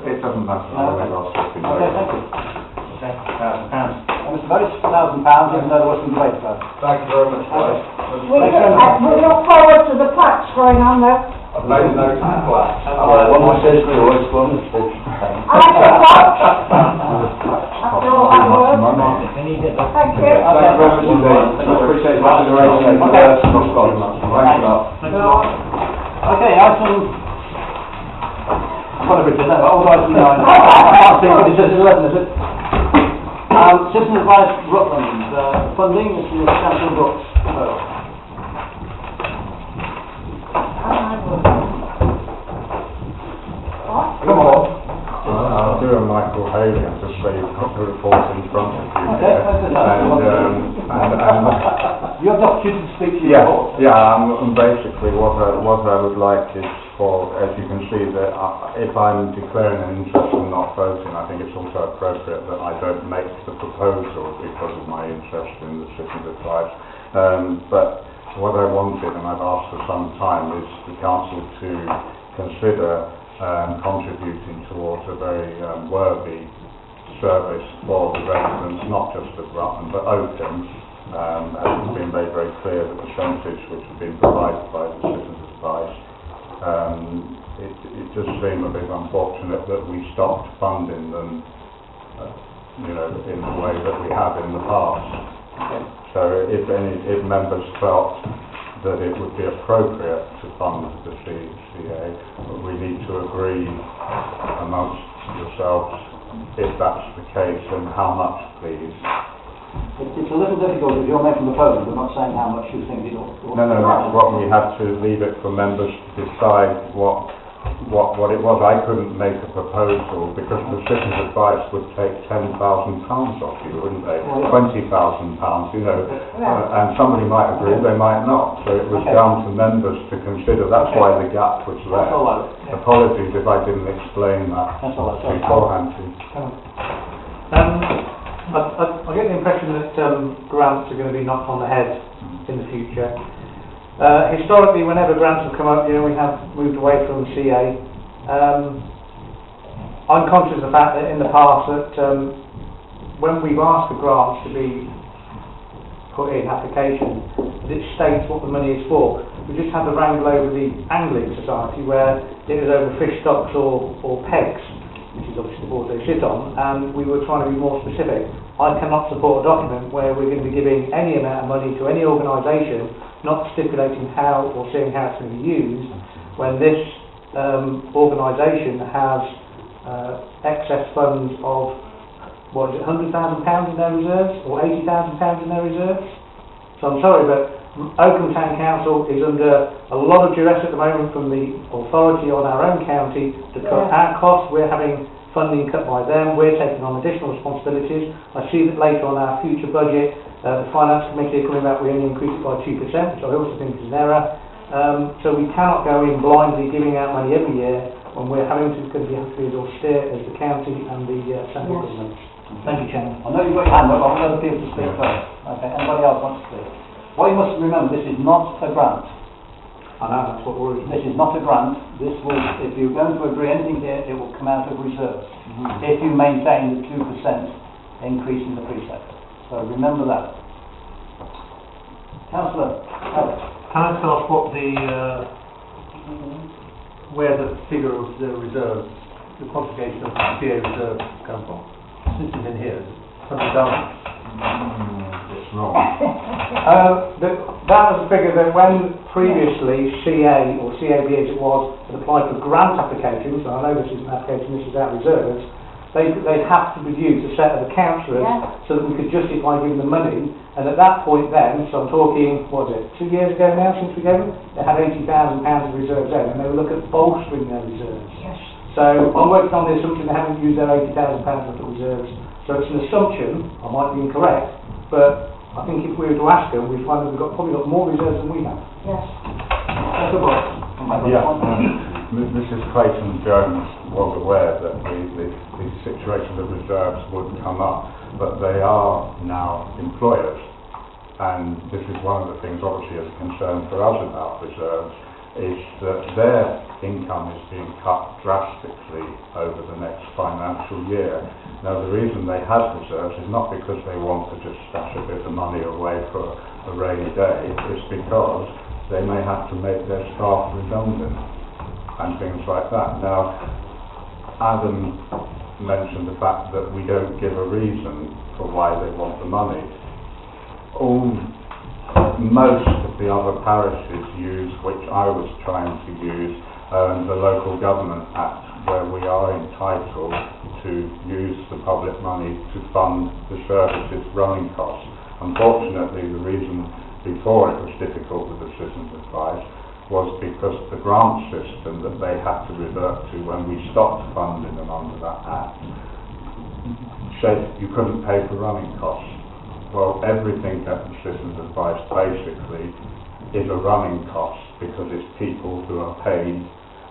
It doesn't matter. No. Okay, Okay, thank you. Okay, £1,000. Mr. Boyce, £1,000, even though there was some debate about it. Thank you very much, guys. We look forward to the plaques going on there. Made no time for that. One says George, one says I shall watch. After all that work. Thank you. Thank you very much indeed. I appreciate your consideration. Thanks a lot. Okay, item... I've got a bit in there, but old item 9. I can't see what it says 11, is it? Citizen Advice Rutland, funding, this is Councillor Brooks. Come on. I'll do a Michael Haley, just so you've got the report in front of you. Okay, that's it. You have the opportunity to speak to your report. And basically what I would like is for, as you can see, that if I'm declaring an interest and not voting, I think it's also appropriate that I don't make the proposal because of my interest in the citizen's advice. But what I wanted, and I've asked for some time, is the council to consider contributing towards a very worthy service for the residents, not just of Rutland but Oakham. As it's been very, very clear, the percentage which has been provided by the citizens' advice, it just seemed a bit unfortunate that we stopped funding them, in the way that we have in the past. So if members felt that it would be appropriate to fund the CA, we need to agree amongst yourselves if that's the case and how much, please. It's a little difficult if you're making the proposal, but not saying how much you think it ought to be. No, that's what we had to leave it for members to decide what it was. I couldn't make a proposal because the citizens' advice would take £10,000 off you, wouldn't they? £20,000, and somebody might agree, they might not. So it was down to members to consider. That's why the gap was there. That's all right. Apologies if I didn't explain that beforehand. I get the impression that grants are going to be knocked on the head in the future. Historically, whenever grants have come up, we have moved away from CA. I'm conscious of the fact that in the past that when we've asked for grants to be put in application, it states what the money is for. We just had a wrangle over the Angling Society where it was over fish stocks or pegs, which is obviously the board they sit on, and we were trying to be more specific. I cannot support a document where we're going to be giving any amount of money to any organisation, not stipulating how or seeing how it's going to be used, when this organisation has excess funds of, £100,000 in their reserves, or £80,000 in their reserves. So I'm sorry, but Oakham Town Council is under a lot of duress at the moment from the authority on our own county to cut our costs. We're having funding cut by them, we're taking on additional responsibilities. I see that later on our future budget, the Finance Committee are coming back, we only increase it by 2%, which I also think is an error. So we cannot go in blindly giving out money every year when we're having to be as austere as the county and the central government. Thank you, Chairman. I know you've got your hand up, I want other people to speak first. Okay, anybody else want to speak? What you must remember, this is not a grant. I know, that's what worries me. This is not a grant. This will, if you're going to agree anything here, it will come out of reserves. If you maintain the 2% increase in the precept. So remember that. Councillor Alex. Can I ask what where the figure of the reserve, the quantification of the PA reserve come from? Since it's in here, 100,000. It's wrong. That was a figure that when previously CA or CAB as it was had applied for grant applications, and I know this is an application, this is our reserves, they'd have to produce a set of accounts for us so that we could justify giving them money. And at that point then, so I'm talking, what was it, 2 years ago now since we gave them, they had £80,000 of reserves then, and they were looking at bolstering their reserves. Yes. So I'm working on the assumption they haven't used their £80,000 worth of reserves. So it's an assumption, I might be incorrect, but I think if we were to ask them, we'd find that we've probably got more reserves than we have. Yes. Mrs. Clayton-Jones was aware that the situation of reserves would come up, but they are now employers, and this is one of the things obviously as a concern for us about reserves, is that their income is being cut drastically over the next financial year. Now the reason they have reserves is not because they want to just stash a bit of money away for a rainy day, it's because they may have to make their staff redundant. and things like that. Now, Adam mentioned the fact that we don't give a reason for why they want the money. Most of the other parishes use, which I was trying to use, the Local Government Act, where we are entitled to use the public money to fund the services running costs. Unfortunately, the reason before it was difficult with the citizens' advice was because the grant system that they had to revert to when we stopped funding them under that Act said you couldn't pay for running costs. Well, everything at the citizens' advice basically is a running cost because it's people who are paid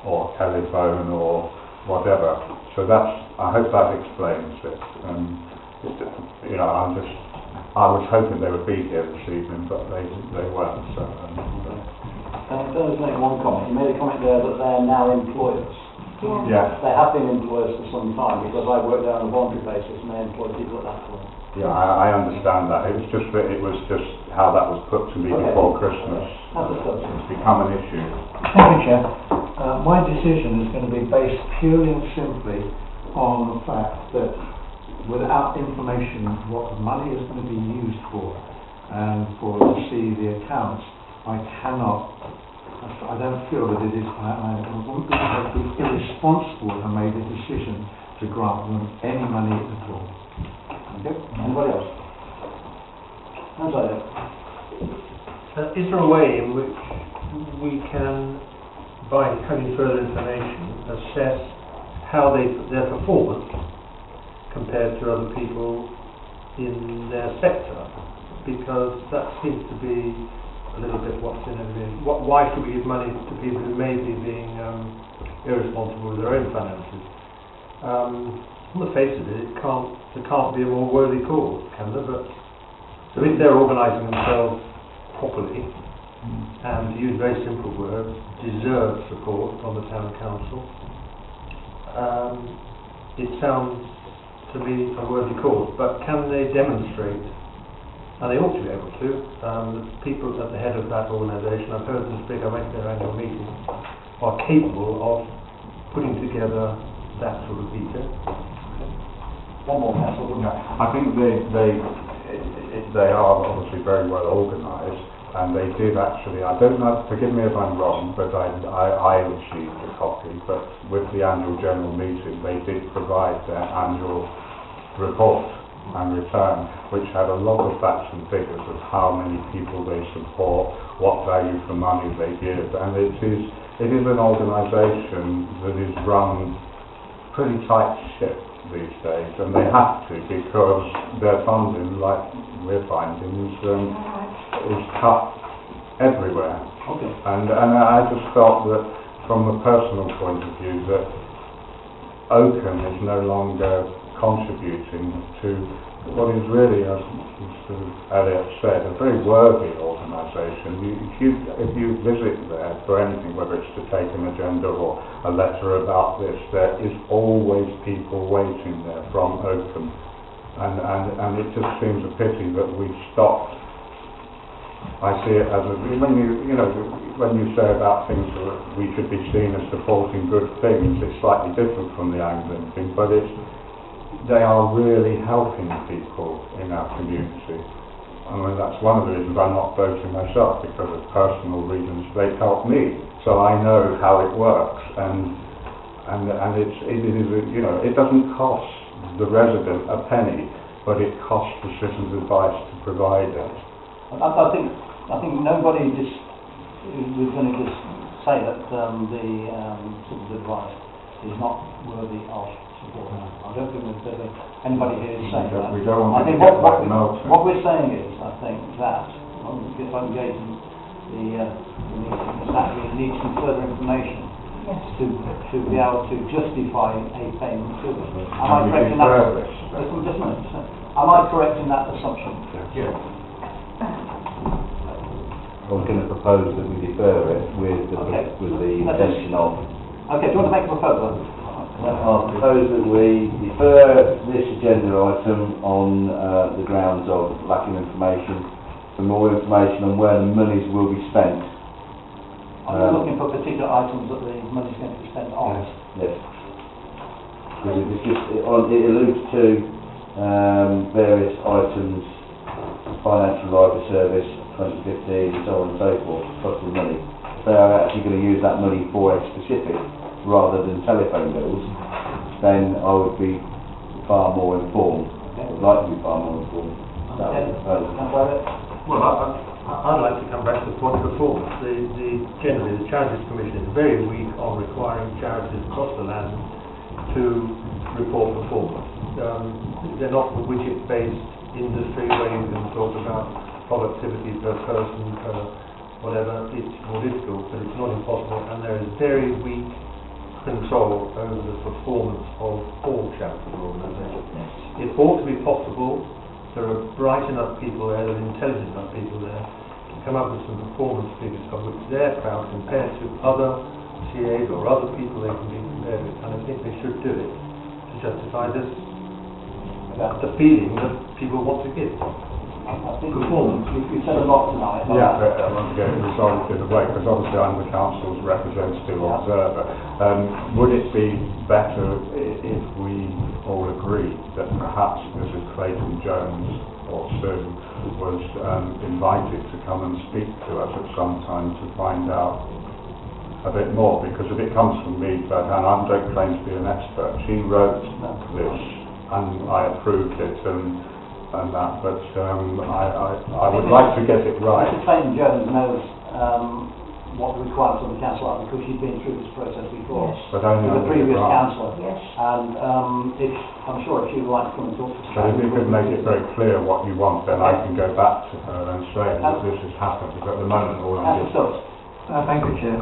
or telephone or whatever. So I hope that explains it. I was hoping they would be here this evening, but they weren't. So, Can I just make one comment? You made a comment there that they're now employers. yeah. They have been employers for some time because I worked there on a voluntary basis and they employed people at that point. Yeah, I understand that. It was just how that was put to me before Christmas. It's become an issue. Thank you, Chair. My decision is going to be based purely and simply on the fact that without information what the money is going to be used for and for to see the accounts, I don't feel that it is, I wouldn't be irresponsible if I made a decision to grant them any money at all. Okay. Anybody else? How's that? Is there a way in which we can, by having further information, assess how their performance compared to other people in their sector? Because that seems to be a little bit what's in everything. Why should we give money to people who may be being irresponsible with their own finances? On the face of it, there can't be a more worthy cause, can there? But so if they're organising themselves properly, and to use very simple words, deserve support from the town council, it sounds to me a worthy cause. But can they demonstrate, and they ought to be able to, the people at the head of that organisation, I've heard them speak, I went to their annual meeting, are capable of putting together that sort of detail? One more, Councillor. I think they are obviously very well organised, and they did actually, I don't know, forgive me if I'm wrong, but I received a copy, but with the annual general meeting they did provide their annual report and return, which had a lot of facts and figures of how many people they support, what value for money they give, and it is an organisation that is run pretty tight ship these days, and they have to, because their funding, like we're finding, is cut everywhere. Okay. And I just felt that from a personal point of view that Oakham is no longer contributing to what is really, as Mr. Elliott said, a very worthy organisation. If you visit there for anything, whether it's to take an agenda or a letter about this, there is always people waiting there from Oakham, and it just seems a pity that we've stopped. I see it as when you say about things that we should be seen as supporting good things, it's slightly different from the Anglican thing, but they are really helping people in our community. I mean, that's one of the reasons I'm not voting myself, because of personal reasons. They've helped me, so I know how it works, and it is, it doesn't cost the resident a penny, but it costs the citizens' advice to provide it. I think nobody was going to just say that the citizens' advice is not worthy of support. I don't think there's anybody here is saying that. We don't want I think what we're saying is, I think that if I'm engaging the meeting, is that we need some further information to be able to justify a payment to them. Am I correct in that? Just a minute. Am I correct in that assumption? Yeah. I was going to propose that we defer it with the intention of... Okay, do you want to make a proposal? I'll propose that we defer this agenda item on the grounds of lacking information, for more information on where the monies will be spent. Are you looking for particular items that the money's going to be spent on? Yes. Because it's just, it alludes to various items, financial life service, 2015, and so on and so forth, costing money. If they are actually going to use that money for a specific, rather than telephone bills, then I would be far more informed. I'd like to be far more informed. Well, I'd like to come back to the point of performance. Generally, the Charities Commission is very weak on requiring charities across the land to report performance. They're not a widget-based industry where you can talk about productivity per person, per whatever. It's more difficult, but it's not impossible, and there is very weak control over the performance of all charitable organisations. It ought to be possible. There are bright enough people there, there are intelligent enough people there to come up with some performance figures of which they're proud compared to other CAs or other people they can be compared with, and I think they should do it to justify this, the feeling that people want to give. I think Performance. you said a lot tonight. Yeah, but I want to get it resolved in a way, because obviously I'm the council's representative observer. Would it be better if we all agreed that perhaps Mrs. Clayton Jones or Sue was invited to come and speak to us at some time to find out a bit more? Because if it comes from me, and I don't claim to be an expert, she wrote this and I approved it and that, but I would like to get it right. Mr. Clayton Jones knows what the requirements of the council are, because she's been through this process before. Yes. But only With the under previous grant. councillor. Yes. And I'm sure if she would like to come and talk to us. So if you could make it very clear what you want, then I can go back to her and say that this has happened, because at the moment all I'm That's the just... Thank you, Chair.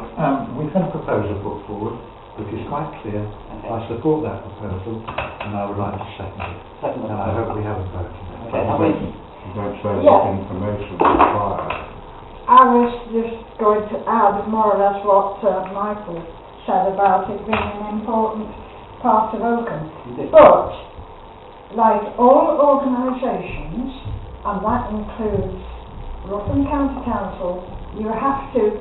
We've had a proposal put forward, which is quite clear. I support that proposal, and I would like to second it. Second And I hope we have a vote. Okay, You don't say Yeah. what information is required. I was just going to add more or less what Michael said about it being an important part of Oakham. But, like all organisations, and that includes Rutland County Council, you have to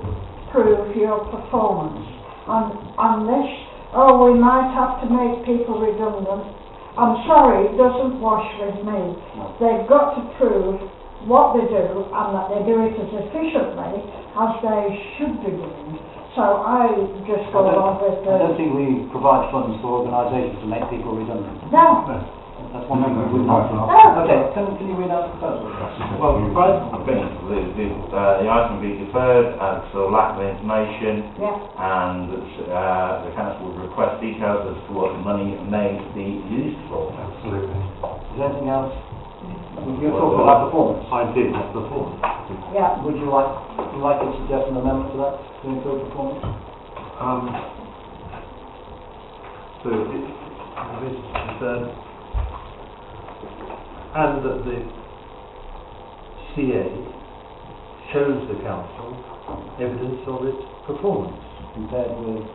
prove your performance. And unless, we might have to make people redundant, I'm sorry, it doesn't wash with me. They've got to prove what they do and that they do it as efficiently as they should be doing. So I just go along with I don't think we provide funds for organisations to make people redundant. No. That's one thing we would not do. No. Okay, can you read out the proposal? Well, I think the item be deferred to lack of information, Yeah. and the council would request details as to what the money may be used for. Absolutely. Is there anything else? You're talking about performance. I did not perform. Yeah. Would you like to suggest an amendment to that to include performance? So this is concerned, and that the CA shows the council evidence of its performance Compared with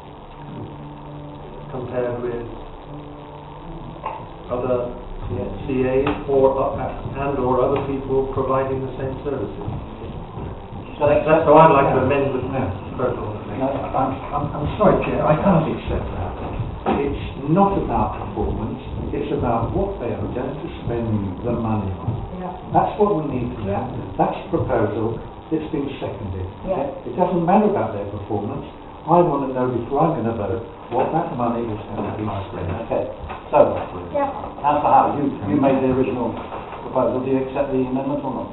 other CAs or other people providing the same services. That's how I'd like to amend the proposal. I'm sorry, Chair, I can't accept that. It's not about performance, it's about what they are going to spend the money on. Yeah. That's what we need to know. Yeah. That's the proposal that's been seconded. Yeah. It doesn't matter about their performance. I want to know before I'm going to vote what that money is going to be spent. Okay, so, Yeah. Councillor Howard, you made the original proposal. Do you accept the amendment or not?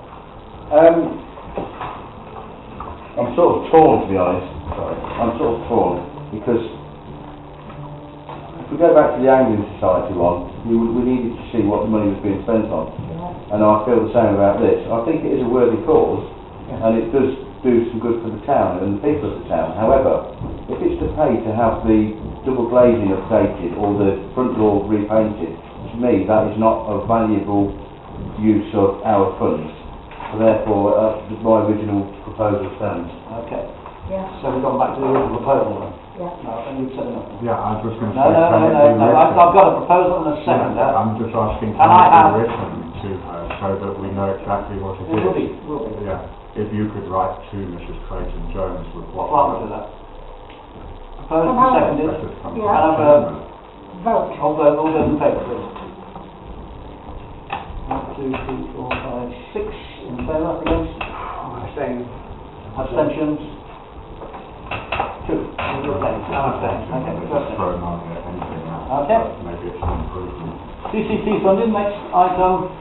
I'm sort of torn, to be honest. I'm sort of torn, because if we go back to the Angling Society one, we needed to see what the money was being spent on. And I feel the same about this. I think it is a worthy cause, and it does do some good for the town and the people of the town. However, if it's to pay to have the double glazing updated or the front door repainted, to me that is not a valuable use of our funds. So therefore, my original proposal stands. Okay, Yeah. so we've gone back to the original proposal then? Yeah. No, and you've said enough. Yeah, I was just going to No, say, no, can no, it no, be no, written? I've got a proposal and a seconder. I'm just asking, And can I it have- be written to her so that we know exactly what it It will is? be. Yeah. if you could write to Mrs. Clayton Jones with what... Well, I'll do that. Proposed and seconded. Letters come Yeah. Can I have from a Vote. all those in favour, please? 1, 2, 3, 4, 5, 6 in favour, against? Abstentions? 2. Abstentions. Okay, Just throwing on here anything else, Okay. but maybe it's an improvement. CCT funding, next item,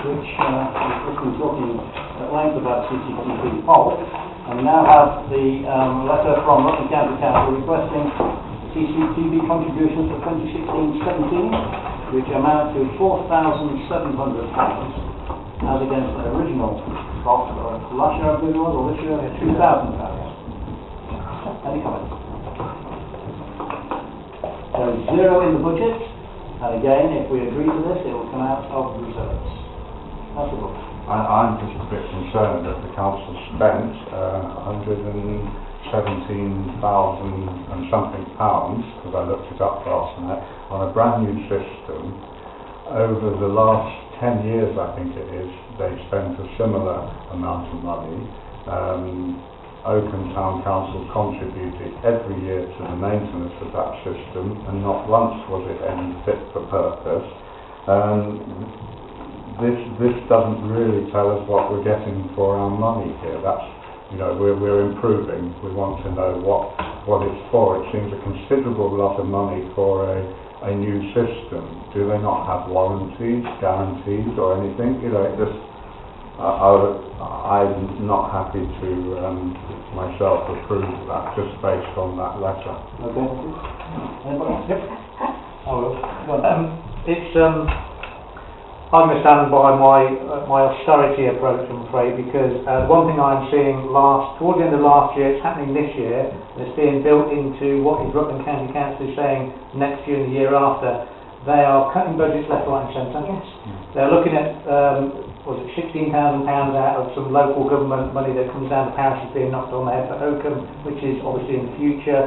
which we've been talking at length about CCTV poll, and we now have the letter from Rutland County Council requesting CCTV contributions for 2016-17, which amount to £4,700, as against the original cost last year, I believe it was, or this year, £2,000. Any comments? There is 0 in the budget, and again, if we agree to this, it will come out of reserves. That's the book. I'm just a bit concerned that the council spent 117,000 and something pounds, because I looked it up last night, on a brand new system. Over the last 10 years, I think it is, they spent a similar amount of money. Oakham Town Council contributed every year to the maintenance of that system, and not once was it any fit for purpose. This doesn't really tell us what we're getting for our money here. That's, you know, we're improving. We want to know what it's for. It seems a considerable lot of money for a new system. Do they not have warranties, guarantees, or anything? You know, it just, I'm not happy to myself approve that just based on that letter. Okay. Anybody else? Yep. I will. I'm going to stand by my austerity approach, I'm afraid, because one thing I'm seeing towards the end of last year, it's happening this year, and it's being built into what is Rutland County Council is saying next year and the year after. They are cutting budgets left, right and centre. Yes. They're looking at, £16,000 out of some local government money that comes down the parish is being knocked on the head for Oakham, which is obviously in the future.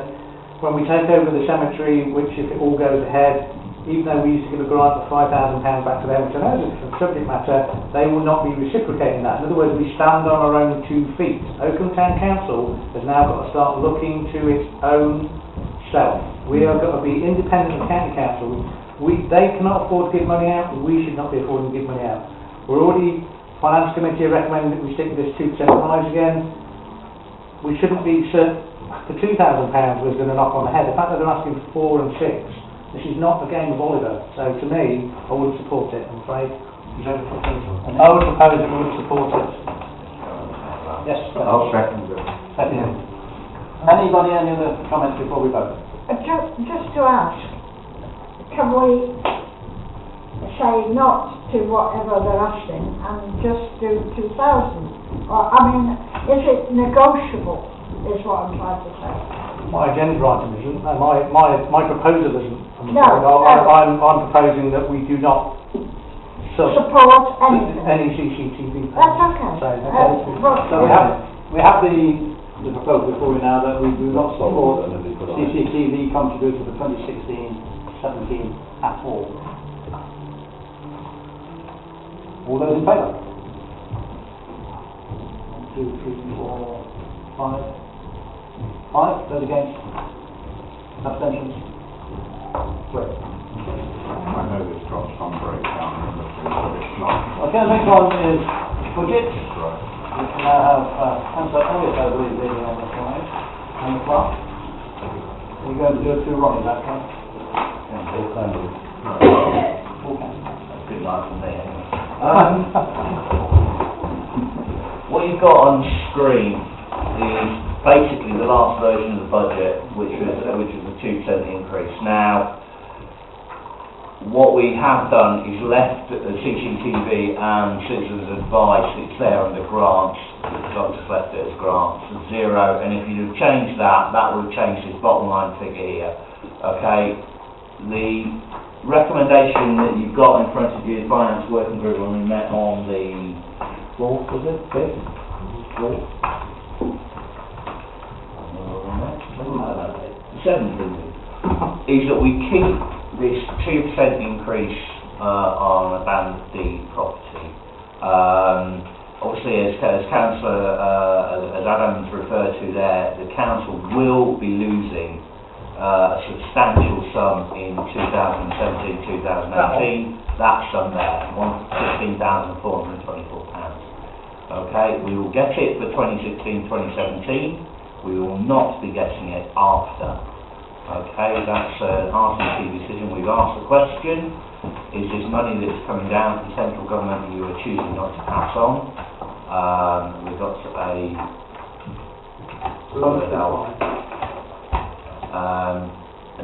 When we take over the cemetery, which if it all goes ahead, even though we used to give a grant of £5,000 back to them, which I know is a different subject matter, they will not be reciprocating that. In other words, we stand on our own 2 feet. Oakham Town Council has now got to start looking to its own self. We have got to be independent of county council. They cannot afford to give money out, we should not be affording to give money out. We're already, Finance Committee are recommending that we stick with this 2% rise again. We shouldn't be, the £2,000 was going to knock on the head. The fact that they're asking for 4 and 6, this is not a game of Oliver, so to me, I wouldn't support it, I'm afraid. I would propose that we would support it. Yes, I'll second it. Second. Anybody, any other comments before we vote? Just to ask, can we say not to whatever they're asking and just do 2,000? Or, I mean, is it negotiable, is what I'm trying to say. My agenda item isn't, my proposal isn't. No, I'm proposing that we do not support anything. any CCTV. That's okay. So we have the proposal before we now that we do not support CCTV contribution for 2016-17 at all. All those in favour? 1, 2, 3, 4, 5. Those against? Abstentions? Great. I know this got some breakdown in the thing, but it's not. Okay, the next one is budget. Right. We can now have Councillor Elliott, I believe, leading on this one, and the clerk. We're going to do it through Ron, is that correct? All candidates. All candidates. That's good night for me, anyway. What you've got on screen is basically the last version of the budget, which was a 2% increase. Now, what we have done is left the CCTV and citizens' advice, it's there under grants, because I've just left it as grants, 0, and if you'd have changed that, that would have changed this bottom line figure here. Okay, the recommendation that you've got in front of you, the Finance Working Group, when we met on the 4th, was it? 5th? 4th? 7th, is that we keep this 2% increase on abandoned property. obviously, as Councillor, as Adam's referred to there, the council will be losing a substantial sum in 2017-2018. That sum there, £16,424. Okay, we will get it for 2016-2017. We will not be getting it after. Okay, that's an RCC decision. We've asked the question: is this money that's coming down from central government that you are choosing not to pass on? We've got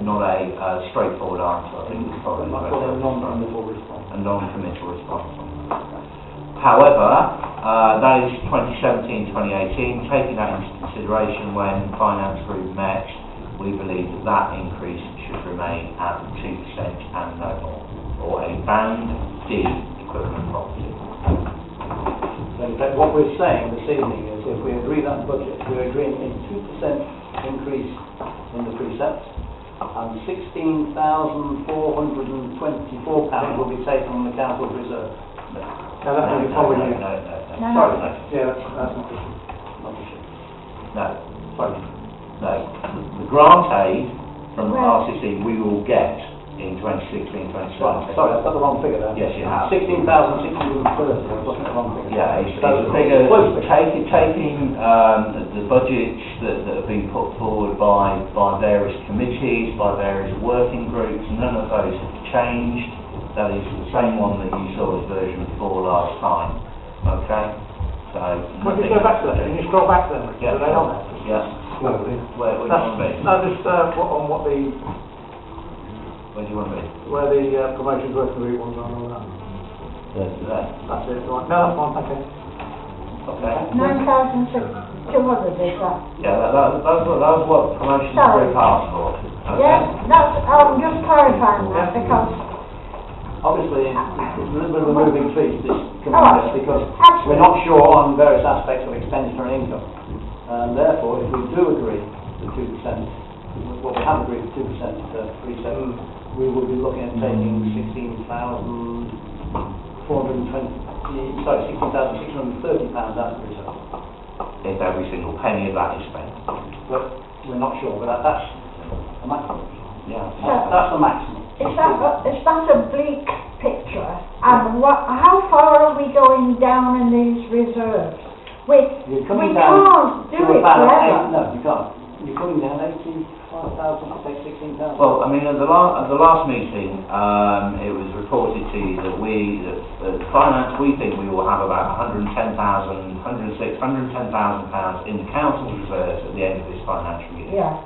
not a straightforward answer. I think it's probably a non-committal response. However, that is 2017-2018. Taking that into consideration, when Finance Group met, we believe that increase should remain at 2% and no more, or a band D equivalent property. So in fact, what we're saying this evening is, if we agree that budget, we're agreeing a 2% increase in the precepts, and £16,424 will be taken from the council's reserve. Now that's going to be following you. No. Sorry, Yeah, that's not true. No. Sorry. No. The grant aid from the RCC we will get in 2016-2017. Sorry, I've got the wrong figure there. Yes, you have. 16,630, I was looking at the wrong figure. Yeah, it's a figure taking the budgets that have been put forward by various committees, by various working groups. None of those have changed. That is the same one that you saw as version 4 last time. Okay? So, Can you go back to that? Can you scroll back then? Yeah. Are they on there? Yeah. Slowly. Where do you want to be? No, just on what the, Where do you want to be? where the promotions working group ones are and all that. There. That's it, right. No, that's fine, okay. Okay. 9,200 is that? Yeah, that was what promotions Sorry. group asked for. Okay. Yes, that's, I'm just clarifying that because Obviously, it's a little bit of a moving feast, this coming Oh, year, because absolutely. we're not sure on various aspects of expenditure and income. And therefore, if we do agree the 2%, well, we have agreed the 2% precept, we will be looking at taking £16,630 out of the reserve. If every single penny of that is spent. But we're not sure, but that's the maximum. Yeah. That's the maximum. is that a bleak picture? And how far are we going down in these reserves? We You're coming can't down do to it about forever. No, you can't. You're coming down 85,000 to take 16,000. Well, I mean, at the last meeting, it was reported to you that finance, we think we will have about £110,000 in the council's reserves at the end of this financial year. Yeah.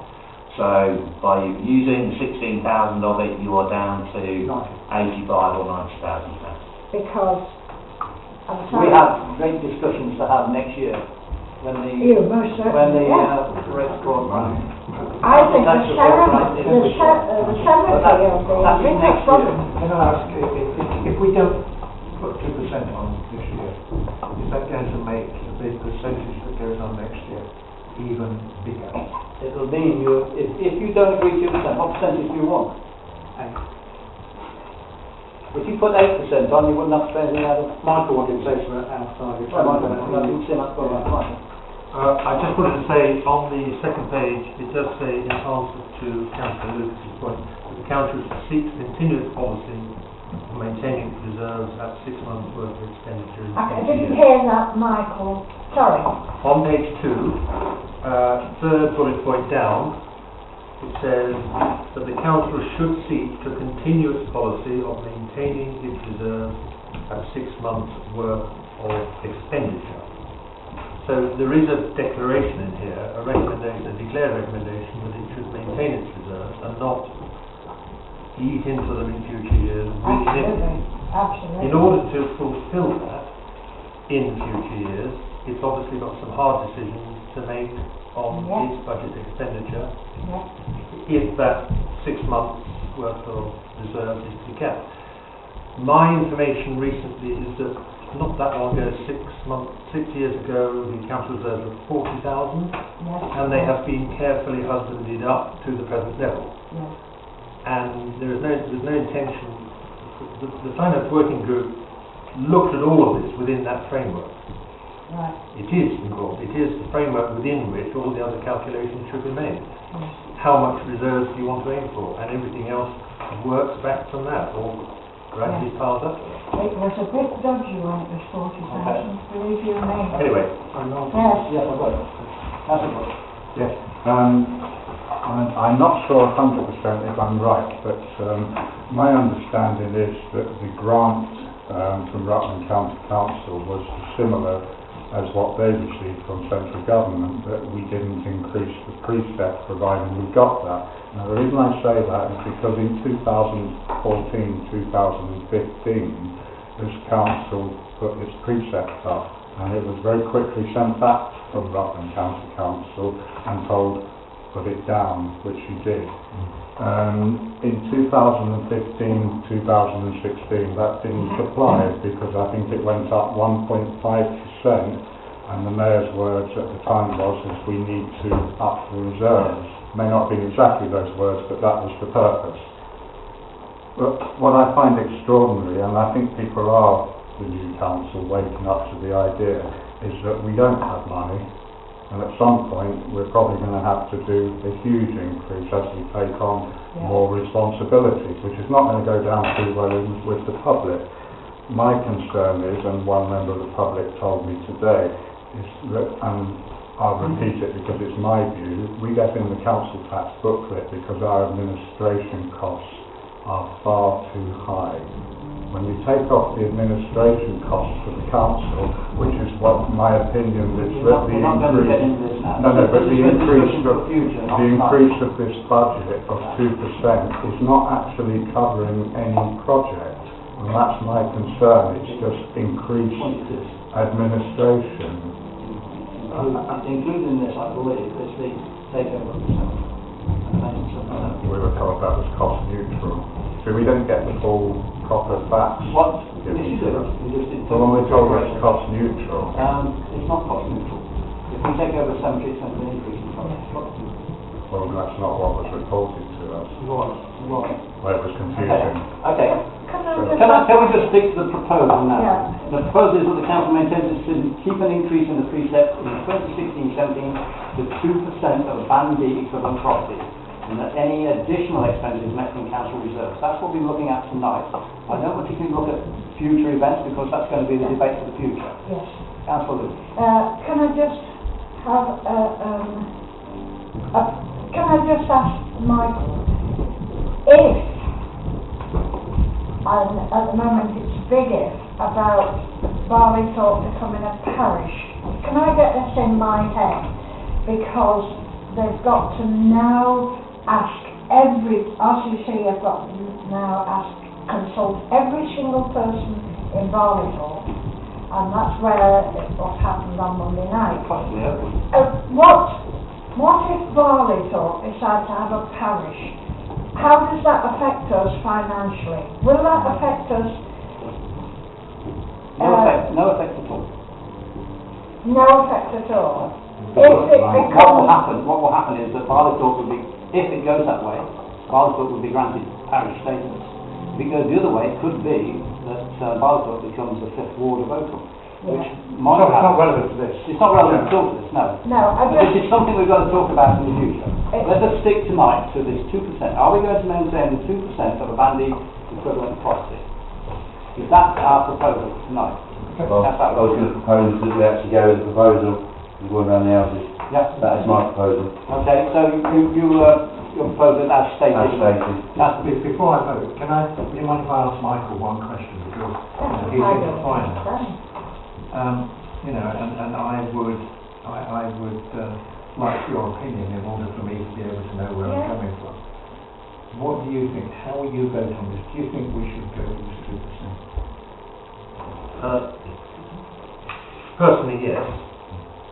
So, by using 16,000 of it, you are down to 85 or 90,000 pounds. Because We have great discussions to have next year when the most certainly, rates go up. I think the cemetery of the biggest problem. Can I ask, if we don't put 2% on this year, is that going to make the percentage that goes on next year even bigger? It'll mean if you don't agree 2%, what percentage do you want? If you put 8% on, you wouldn't have to pay anything out of. Michael wanted to say something outside. I didn't see that going on. I just wanted to say, on the second page, it does say, in answer to Councillor Lucas's point, that the council should seek to continue its policy of maintaining its reserves at 6 months' worth of expenditure in I each didn't year. hear that, Michael. Sorry. On page 2, third bullet point down, it says that the council should seek to continue its policy of maintaining its reserves at 6 months' worth of expenditure. So there is a declaration in here, a declared recommendation that it should maintain its reserves and not eat into them in future years. Absolutely. In order to fulfil that in future years, it's obviously got some hard decisions to make on its budget expenditure if that 6 months worth of reserves is to be kept. My information recently is that not that long ago, 6 years ago, the council reserves were 40,000 and they have been carefully husbanded up to the present level. And there's no intention. The finance working group looked at all of this within that framework Right. It is involved. It is the framework within which all the other calculations should be made. How much reserves do you want to aim for? And everything else works back from that, or gradually piles up to that. It was a bit dodgy when it was 40,000, believe you me. Anyway, Yes. Yes, I've got it. That's it. Yes, I'm not sure 100% if I'm right, but my understanding is that the grant from Rutland County Council was similar as what they received from central government, that we didn't increase the precept providing we got that. Now the reason I say that is because in 2014-2015 this council put its precept up, and it was very quickly sent back from Rutland County Council and told put it down, which you did. In 2015-2016 that didn't apply because I think it went up 1.5%, and the Mayor's words at the time was we need to up the reserves. May not be exactly those words, but that was the purpose. But what I find extraordinary, and I think people are, the new council, waking up to the idea, is that we don't have money, and at some point we're probably going to have to do a huge increase as we take on more responsibilities, which is not going to go down too well with the public. My concern is, and one member of the public told me today, is that, and I'll repeat it because it's my view, we get in the council tax booklet because our administration costs are far too high. When you take off the administration costs for the council, which is what my opinion is, that the increase, but the increase of this budget of 2% is not actually covering any project, and that's my concern. It's just increased administration. Including this, I believe, is the takeover of the We were told that was cost neutral, so we don't get the full proper facts. What? given This is to it. us. We just did So when we're told it's cost neutral, it's not cost neutral. If we take over 70% of the increase in cost, it's cost neutral. well, that's not what was reported to us. Right. Well, it was confusing. Okay. Can we just stick to the proposal now? Yeah. The proposal is that the council maintains its decision to keep an increase in the precept in 2016-17 to 2% of Band D equivalent property, and that any additional expenses met from council reserves. That's what we're looking at tonight. I don't want you to look at future events because that's going to be the debate for the future. Yes. Councillor Lewis. Can I just have can I just ask Michael, if, and at the moment it's big if, about Barleythorpe becoming a parish, can I get this in my head? Because they've got to now ask RCC have got to now consult every single person in Barleythorpe, and that's where what happened on Monday night. Possibly, What if Barleythorpe decide to have a parish? How does that affect us financially? Will that affect us? No effect at all. No effect at all. If it What will happen is that Barleythorpe will be, if it goes that way, Barleythorpe will be granted parish status. If it goes the other way, it could be that Barleythorpe becomes the 5th ward of Oakham, which might It's happen. not relevant to this. It's not relevant at all to this, no. No, This is something we've got to talk about in the future. Let us stick tonight to this 2%. Are we going to maintain the 2% of a Band D equivalent property? Is that our proposal tonight? Well, I was going to propose that we actually go with the proposal, we're going around the houses. Yeah. That is my proposal. Okay, so your proposal as stated. As stated. That's Before I vote, do you mind if I ask Michael one question, because he's in the finance. And I would like your opinion in order for me to be able to know where I'm coming from. What do you think? How will you vote on this? Do you think we should go with 2%? Personally, yes.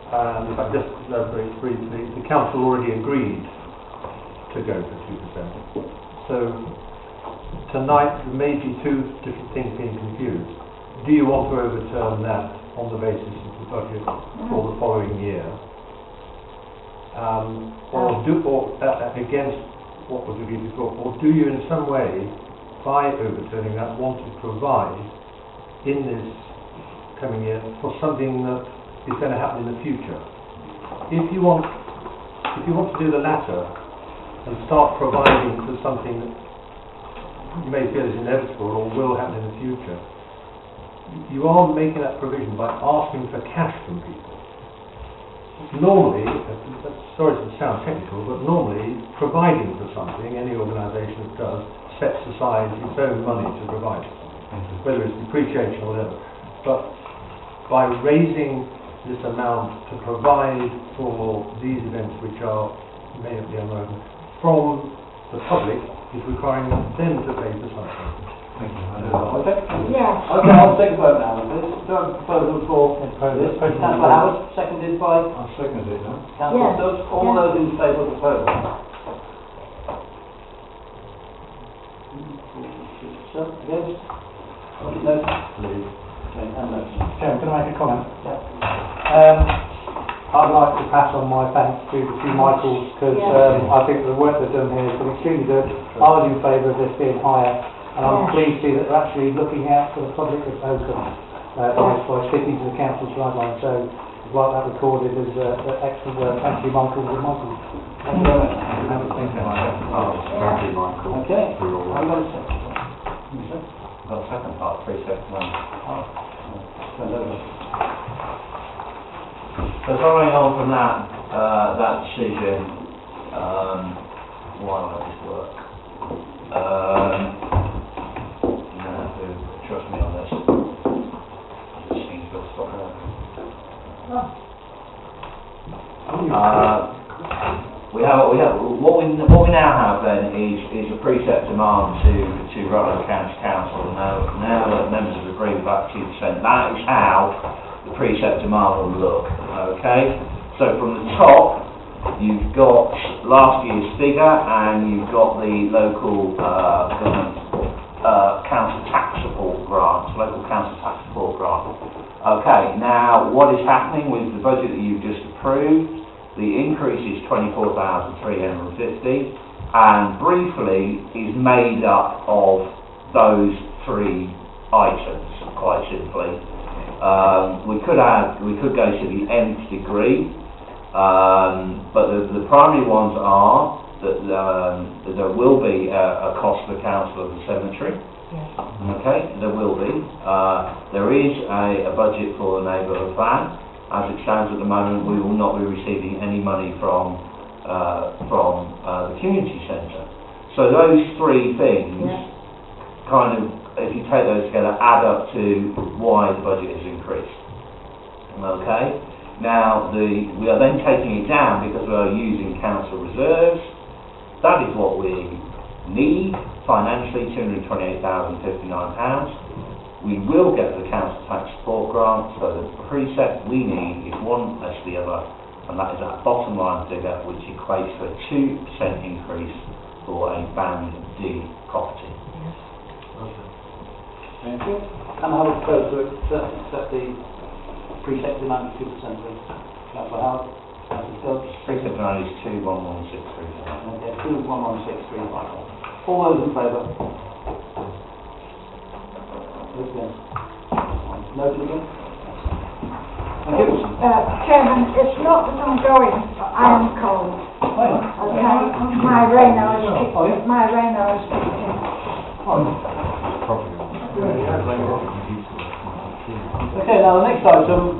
If I just elaborate briefly, the council already agreed to go for 2%. So tonight there may be two different things being confused. Do you want to overturn that on the basis of the budget for the following year, or against what was agreed before, or do you in some way, by overturning that, want to provide in this coming year for something that is going to happen in the future. If you want to do the latter and start providing for something that you may feel is inevitable or will happen in the future, you are making that provision by asking for cash from people. Normally, sorry to sound technical, but normally providing for something, any organisation that does, sets aside its own money to provide it, whether it's depreciation or whatever. But by raising this amount to provide for these events which are may be unknown from the public is requiring them to pay for something. Okay? Yes. Okay, I'll take a vote now. Let's do a proposal for this. Councillor Howard, seconded by I second it now. Councillor Yes. Stubbs. All Yes. those in favour of the proposal? Against? No? Okay, and no. Chairman, can I make a comment? Yeah. I'd like to pass on my thanks to Michaels because Yes. I think the work they've done here has been extremely good. I was in favour of this being higher, and I'm Yes. pleased to see that they're actually looking out for the public of Oakham by sticking to the council's guidelines. So I'd like that recorded as excellent work. Thank you, Michaels and Michaels. Thank you very much. Thank you, Michael. Okay. For your I'm work. going to say. Got a second part, precept one. Turn over. So following on from that decision, why will this work? You don't have to trust me on this. It seems to have stopped there. What we now have then is a precept demand to Rutland County Council. Now that members have agreed with that 2%, that is how the precept demand will look. Okay, so from the top you've got last year's figure and you've got the local government council tax support grant, local council tax support grant. Okay, now what is happening with the budget that you've just approved? The increase is 24,350 and briefly is made up of those three items, quite simply. We could go to the nth degree, but the primary ones are that there will be a cost for the council of the cemetery. Okay, there will be. There is a budget for the neighbourhood plan. As it stands at the moment, we will not be receiving any money from the community centre. So those three things, kind of, if you take those together, add up to why the budget has increased. Okay. Now we are then taking it down because we are using council reserves. That is what we need financially, £228,059. We will get the council tax support grant, so the precept we need is one less the other, and that is that bottom line figure, which equates to a 2% increase for a Band D property. Thank you. And I would propose to accept the precept demand of 2%, please. Councillor Howard, Councillor Stubbs. Precept demand is 211635. Okay, 211635. All those in favour? Noted again. Thank you. Chairman, it's not that I'm going, but I am cold. Okay, my Raynaud is kicked in. Okay, now the next item,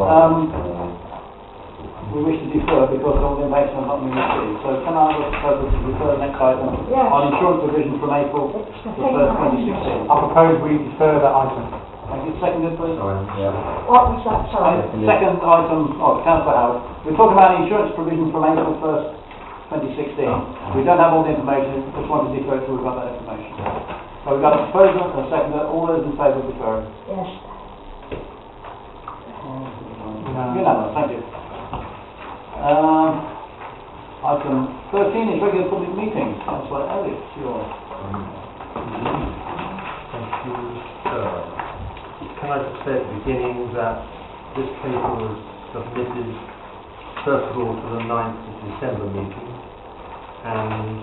we wish to defer because all the information has not been received. So can I have a proposal to defer the next item on insurance provision from April the 1st, 2016? I propose we defer that item. Thank you. Seconded, please. What was that, sorry? Second item, Councillor Howard. We're talking about insurance provision from April 1st, 2016. We don't have all the information, just want to defer till we've got that information. So we've got a proposal and a seconder. All those in favour of deferring? Yes. Unanimous, thank you. Item 13 is regular public meetings. Councillor Elliott, yours. Thank you, sir. Can I just say at the beginning that this paper was submitted first of all to the 9th of December meeting, and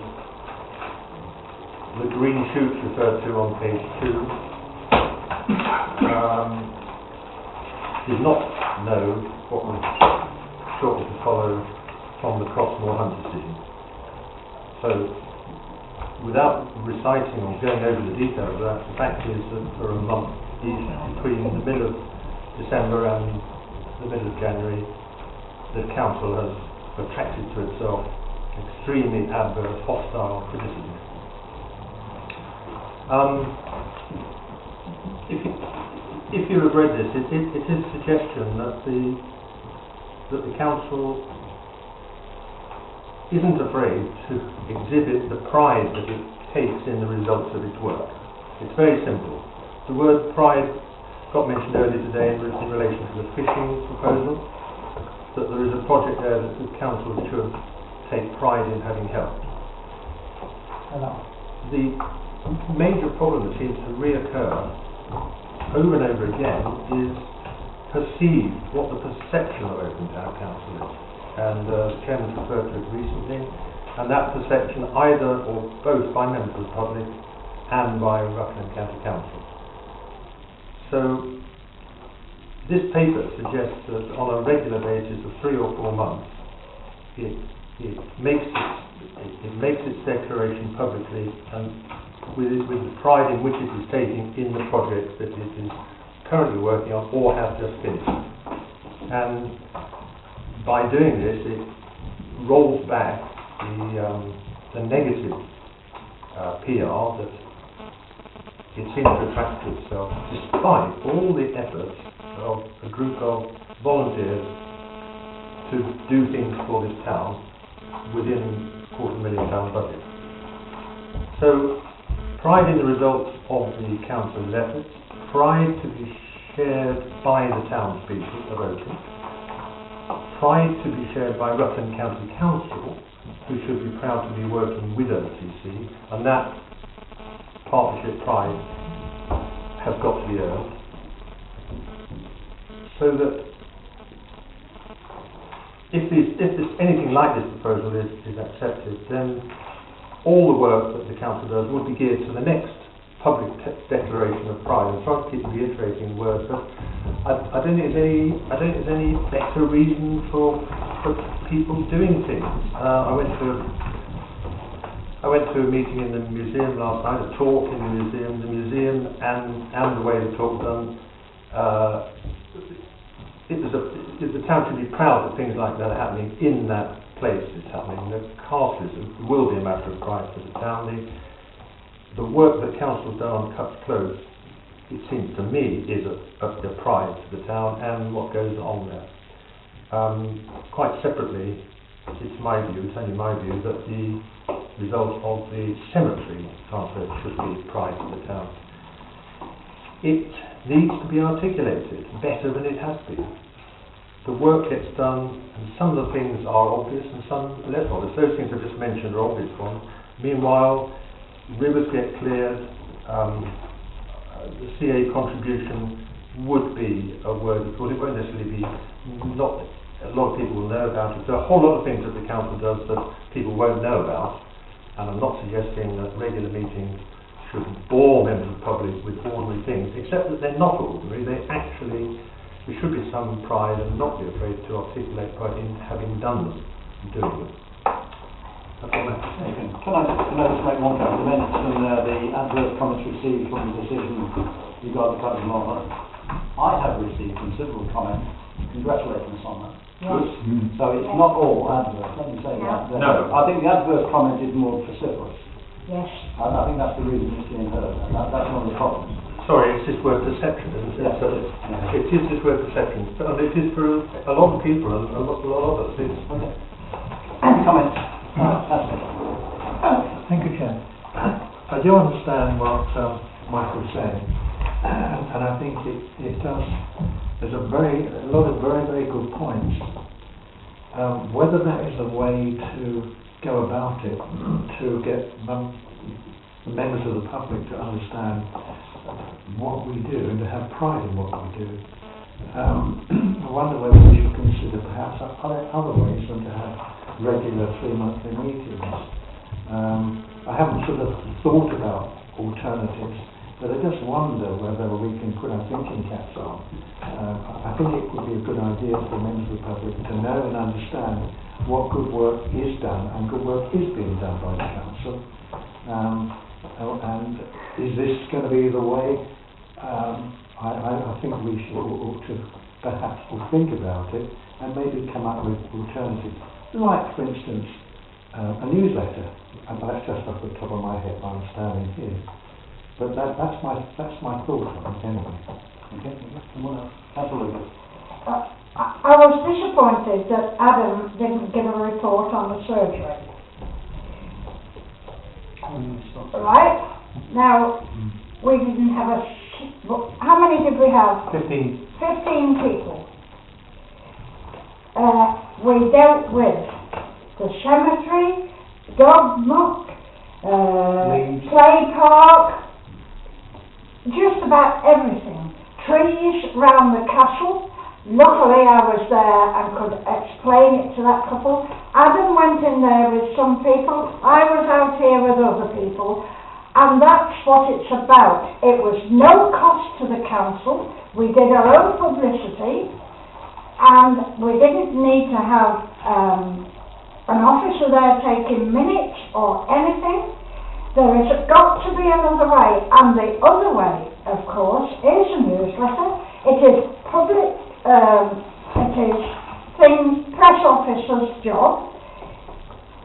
the green shoots referred to on page 2 is not know what was shortly to follow from the Crossmore Hunt decision. So, without reciting or going over the details of that, the fact is that for a month, between the middle of December and the middle of January, the council has attracted to itself extremely adverse, hostile criticism. If you have read this, it is a suggestion that the council isn't afraid to exhibit the pride that it takes in the results of its work. It's very simple. The word pride got mentioned earlier today in relation to the fishing proposal, that there is a project there that the council should take pride in having helped. The major problem that seems to reoccur over and over again is perceived, what the perception of Oakham Town Council is. And the Chairman's referred to it recently, and that perception either or both by members of the public and by Rutland County Council. So this paper suggests that on a regular basis of 3 or 4 months, it makes its declaration publicly and with the pride in which it is taking in the project that it is currently working on or has just finished. And by doing this, it rolls back the negative PR that it seems to attract to itself, despite all the efforts of a group of volunteers to do things for this town within £250,000 budget. So, pride in the results of the council's efforts, pride to be shared by the townspeople of Oakham, pride to be shared by Rutland County Council, who should be proud to be working with OTC, and that partnership pride has got to be earned, so that if anything like this proposal is accepted, then all the work that the council does would be geared to the next public declaration of pride. I'm trying to keep reiterating the word, but I don't think there's any better reason for people doing things. I went to a meeting in the museum last night, a talk in the museum and the way the talk was done. The town should be proud that things like that are happening in that place. It's happening. The castlism will be a matter of pride for the town. The work that council's done on Cuts Close, it seems to me, is a pride to the town and what goes on there. Quite separately, it's only my view, that the result of the cemetery transfer should be pride to the town. It needs to be articulated better than it has been. The work gets done, and some of the things are obvious and some less obvious. Those things I've just mentioned are obvious ones. Meanwhile, rivers get cleared, the CA contribution would be a word, it won't necessarily be, not a lot of people will know about it. There are a whole lot of things that the council does that people won't know about, and I'm not suggesting that regular meetings should bore members of the public with ordinary things, except that they're not ordinary. There should be some pride and not be afraid to articulate pride in having done them and doing them. That's all I have to say. Can I just make one comment? You mentioned the adverse comments received from the decision regarding the cutting law. I have received considerable comments congratulating us on that. Yes. So it's not all adverse, let me say that. No. I think the adverse comment is more vociferous. Yes. I think that's the reason it's being heard, and that's one of the problems. Sorry, it's this word perception, isn't it? Yes, it is. It is this word perception, and it is for a lot of people and a lot of us. Okay. Comments? Thank you, Chair. I do understand what Michael's saying, and I think it does. There's a lot of very, very good points. Whether that is a way to go about it, to get the members of the public to understand what we do and to have pride in what we do. I wonder whether we should consider perhaps other ways than to have regular 3-monthly meetings. I haven't sort of thought about alternatives. but I just wonder whether we can put our thinking caps on. I think it would be a good idea for members of the public to know and understand what good work is done and good work is being done by the council. And is this going to be the way? I think we ought to perhaps think about it and maybe come up with alternatives, like, for instance, a newsletter. And that's just off the top of my head while I'm standing here. But that's my thought on it anyway. Okay. Absolutely. I was disappointed that Adam didn't give a report on the surgery. Right? Now, we didn't have how many did we have? 15. 15 people. We dealt with the cemetery, dog muck, play park, just about everything. Trees round the castle. Luckily I was there and could explain it to that couple. Adam went in there with some people, I was out here with other people, and that's what it's about. It was no cost to the council, we did our own publicity, and we didn't need to have an officer there taking minutes or anything. There has got to be another way, and the other way, of course, is a newsletter. It is public. It is press officer's job.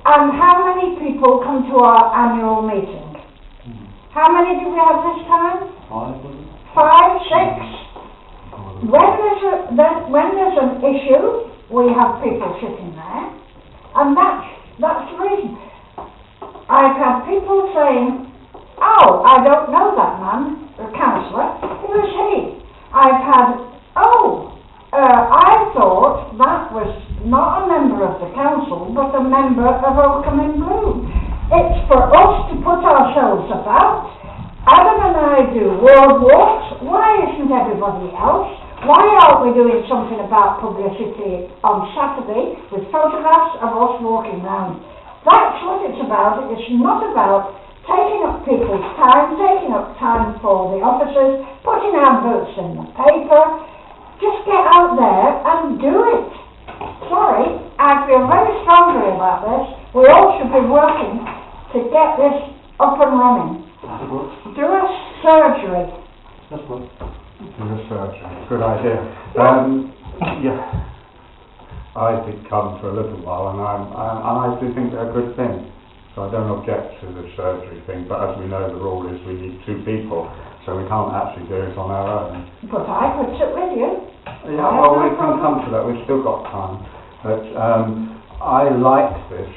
And how many people come to our annual meeting? How many do we have this time? 5, 6. When there's an issue, we have people sitting there, and that's the reason. I've had people saying, "Oh, I don't know that man, the councillor. Who is he?" I've had, I thought that was not a member of the council, but a member of Oakham in Bloom. It's for us to put ourselves about. Adam and I do ward walks. Why isn't everybody else? Why aren't we doing something about publicity on Saturday with photographs of us walking round? That's what it's about. It's not about taking up people's time, taking up time for the officers, putting adverts in the paper. Just get out there and do it. Sorry, I feel very strongly about this. We all should be working to get this up and running. Do a surgery. Do a surgery. Good idea. Yeah, I did come for a little while, and I do think they're a good thing. So I don't object to the surgery thing. But as we know, the rule is we need 2 people. So we can't actually do it on our own. But I could sit with you. Yeah, well, we can come to that. We've still got time. But I like this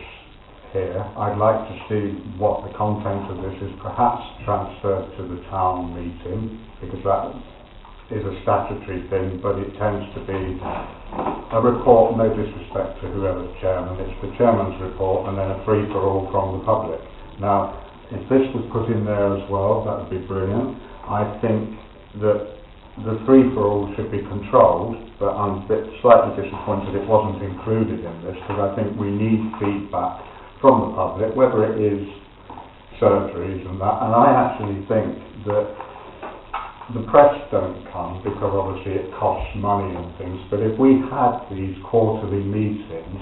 here. I'd like to see what the content of this is, perhaps transferred to the town meeting, because that is a statutory thing, but it tends to be a report, no disrespect to whoever's chairman. It's the chairman's report and then a free-for-all from the public. Now, if this was put in there as well, that would be brilliant. I think that the free-for-all should be controlled, but I'm a bit slightly disappointed it wasn't included in this, because I think we need feedback from the public, whether it is surgeries and that. And I actually think that the press don't come because obviously it costs money and things, but if we had these quarterly meetings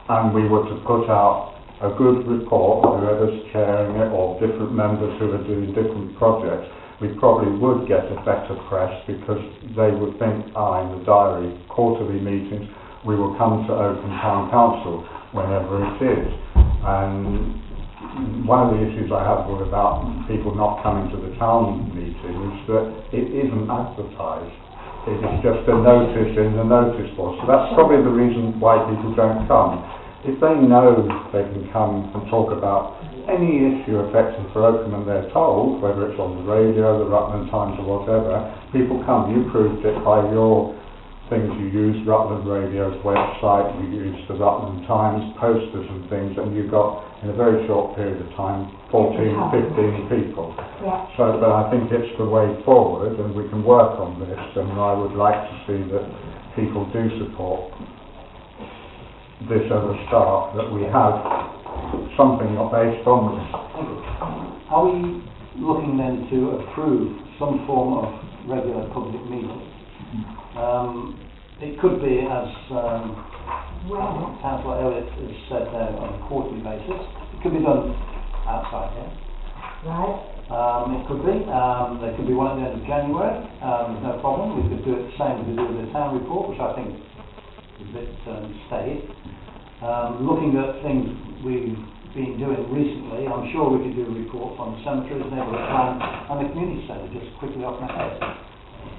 and we were to put out a good report, whoever's chairing it, or different members who are doing different projects, we probably would get a better press, because they would think, in the diary, quarterly meetings, we will come to Oakham Town Council whenever it is. And one of the issues I have about people not coming to the town meeting is that it isn't advertised. It is just a notice in the notice board. So that's probably the reason why people don't come. If they know they can come and talk about any issue affecting for Oakham and they're told, whether it's on the radio, the Rutland Times or whatever, people come. You proved it by your things you used, Rutland Radio's website, you used the Rutland Times posters and things, and you got, in a very short period of time, 14, 15 people. Yeah. So, but I think it's the way forward, and we can work on this, and I would like to see that people do support this as a start, that we have something based on this. Are we looking then to approve some form of regular public meeting. It could be, as Councillor Elliott has said there, on a quarterly basis. It could be done outside here. Right. It could be. There could be one at the end of January. There's no problem. We could do it the same as we do with the town report, which I think is a bit staid. Looking at things we've been doing recently, I'm sure we could do a report on the cemeteries, neighbourhood plan, and the community centre, just quickly off my head.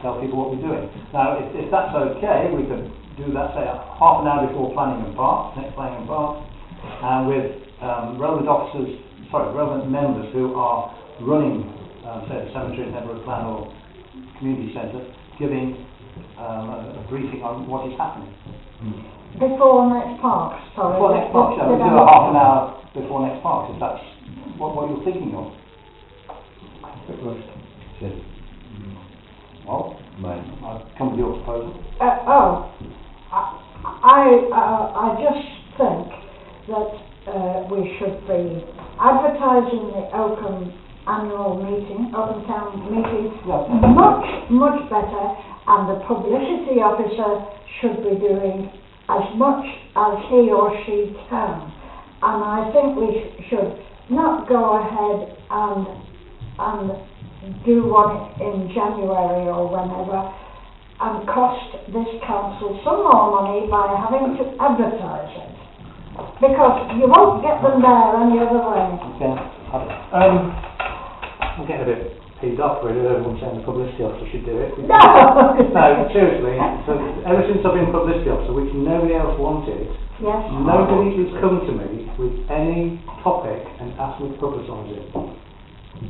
Tell people what we're doing. Now, if that's okay, we could do that, say, half an hour before planning and parks, next planning and parks, and with relevant members who are running, say, the cemetery, neighbourhood plan, or community centre, giving a briefing on what is happening. Before next park, sorry. Before next park, we do a half an hour before next park, if that's what you're thinking of. Well, I'll come with your proposal. I just think that we should be advertising the Oakham annual meeting, Oakham Town meeting, much better, and the publicity officer should be doing as much as he or she can. And I think we should not go ahead and do one in January or whenever and cost this council some more money by having to advertise it, because you won't get them there any other way. Okay. I'm getting a bit peeved off really, everyone's saying the publicity officer should do it. No! No, seriously, so ever since I've been publicity officer, which nobody else wanted, Yes. nobody has come to me with any topic and asked me to publicise it.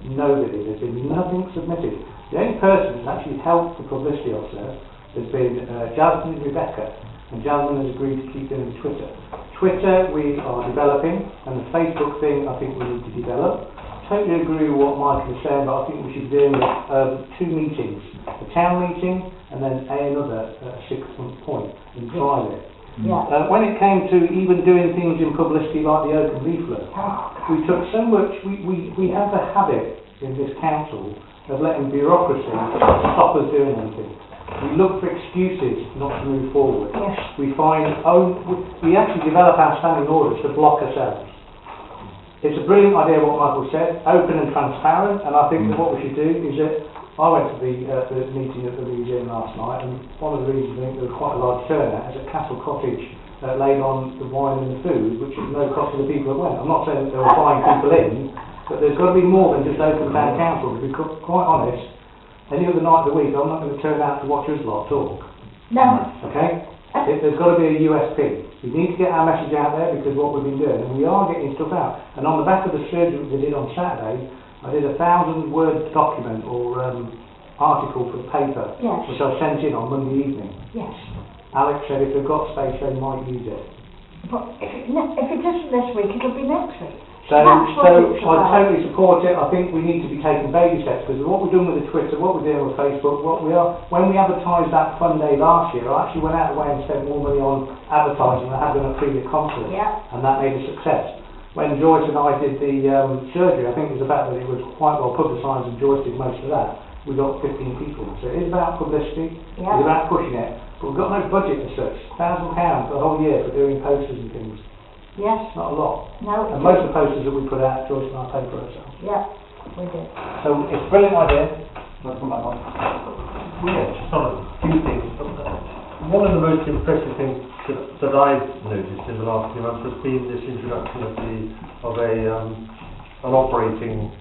Nobody. There's been nothing submitted. The only person who's actually helped the publicity officer has been Jasmine and Rebecca, and Jasmine has agreed to keep doing Twitter. Twitter we are developing, and the Facebook thing I think we need to develop. Totally agree with what Michael is saying, but I think we should be doing 2 meetings, a town meeting and then another 6-month point, and drive it. Yeah. When it came to even doing things in publicity like the Oakham leaflet, we took so much, we have a habit in this council of letting bureaucracy stop us doing anything. We look for excuses not to move forward. Yes. We actually develop our standing orders to block ourselves. It's a brilliant idea what Michael said, open and transparent, and I think that what we should do is that I went to the meeting at the museum last night, and one of the reasons I think there was quite a large turnout is that Castle Cottage laid on the wine and the food, which is no cost to the people that went. I'm not saying that they were buying people in, but there's got to be more than just Oakham Town Council. To be quite honest, any other night of the week, I'm not going to turn out to watch us lot talk. No. Okay? There's got to be a USP. We need to get our message out there, because what we've been doing, and we are getting stuff out. And on the back of the surgery we did on Saturday, I did a 1,000-word document or article for the paper, yes, which I sent in on Monday evening. Yes. Alex said if they've got space, they might use it. But if it isn't this week, it'll be next week. So That's what it's I about. totally support it. I think we need to be taking baby steps, because what we're doing with the Twitter, what we're doing with Facebook, when we advertised that fun day last year, I actually went out of the way and spent more money on advertising than I had done a previous concert, Yeah. and that made a success. When Joyce and I did the surgery, I think it was the fact that it was quite well publicised and Joyce did most of that. We got 15 people. So it is about publicity, Yeah. it's about pushing it, but we've got no budget as such. £1,000 for the whole year for doing posters and things. Yes. Not a lot. No. And most of the posters that we put out, Joyce and I paid for ourselves. Yeah, we did. So it's a brilliant idea. Let's come back on. Yeah, just on a few things. One of the most impressive things that I've noticed in the last few months has been this introduction of an operating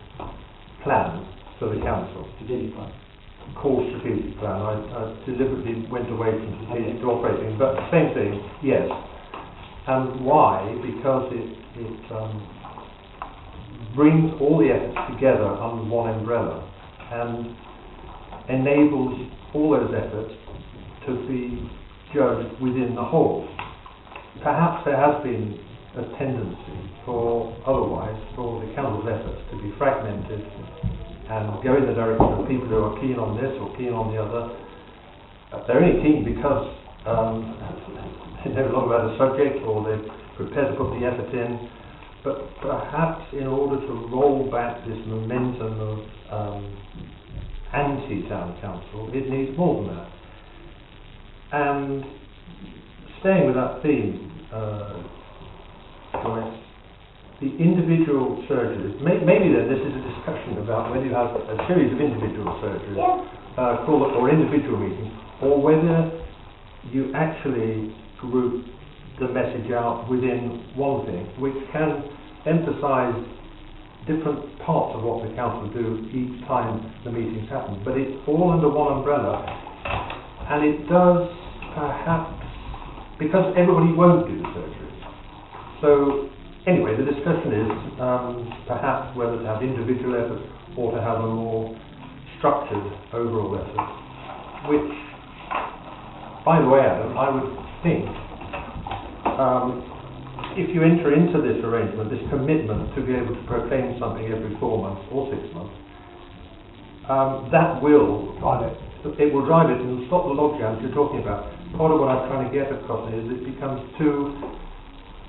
plan for the council. Strategic plan. Called strategic plan. I deliberately went away from strategic to operating, but same thing, yes. And why? Because it brings all the efforts together under one umbrella and enables all those efforts to be judged within the whole. Perhaps there has been a tendency for the council's efforts to be fragmented and go in the direction of people who are keen on this or keen on the other. They're only keen because they know a lot about the subject, or they're prepared to put the effort in, but perhaps in order to roll back this momentum of anti-town council, it needs more than that. And staying with that theme, Joyce, the individual surgeries, maybe then this is a discussion about whether you have a series of individual surgeries, or individual meetings, or whether you actually group the message out within one thing, which can emphasise different parts of what the council do each time the meetings happen, but it's all under one umbrella, and it does perhaps, because everybody won't do the surgery. So anyway, the discussion is perhaps whether to have individual effort or to have a more structured overall effort, which, by the way, Adam, I would think if you enter into this arrangement, this commitment to be able to proclaim something every 4 months or 6 months, that will drive it. It will drive it and will stop the logjams you're talking about. Part of what I'm trying to get across is it becomes too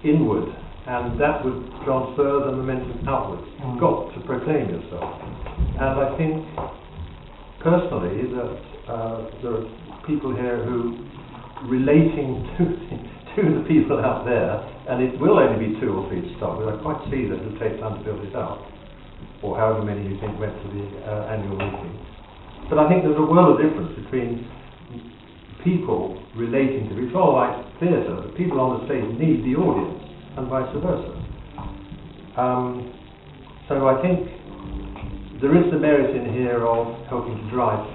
inward, and that would transfer the momentum outwards. You've got to proclaim yourself. And I think, personally, that there are people here who, relating to the people out there, and it will only be 2 or 3 to start with. I quite see that it will take time to build it out, or however many you think went to the annual meeting. But I think there's a world of difference between people relating to it. It's all like theatre. The people on the stage need the audience, and vice versa. So I think there is the merit in here of helping to drive.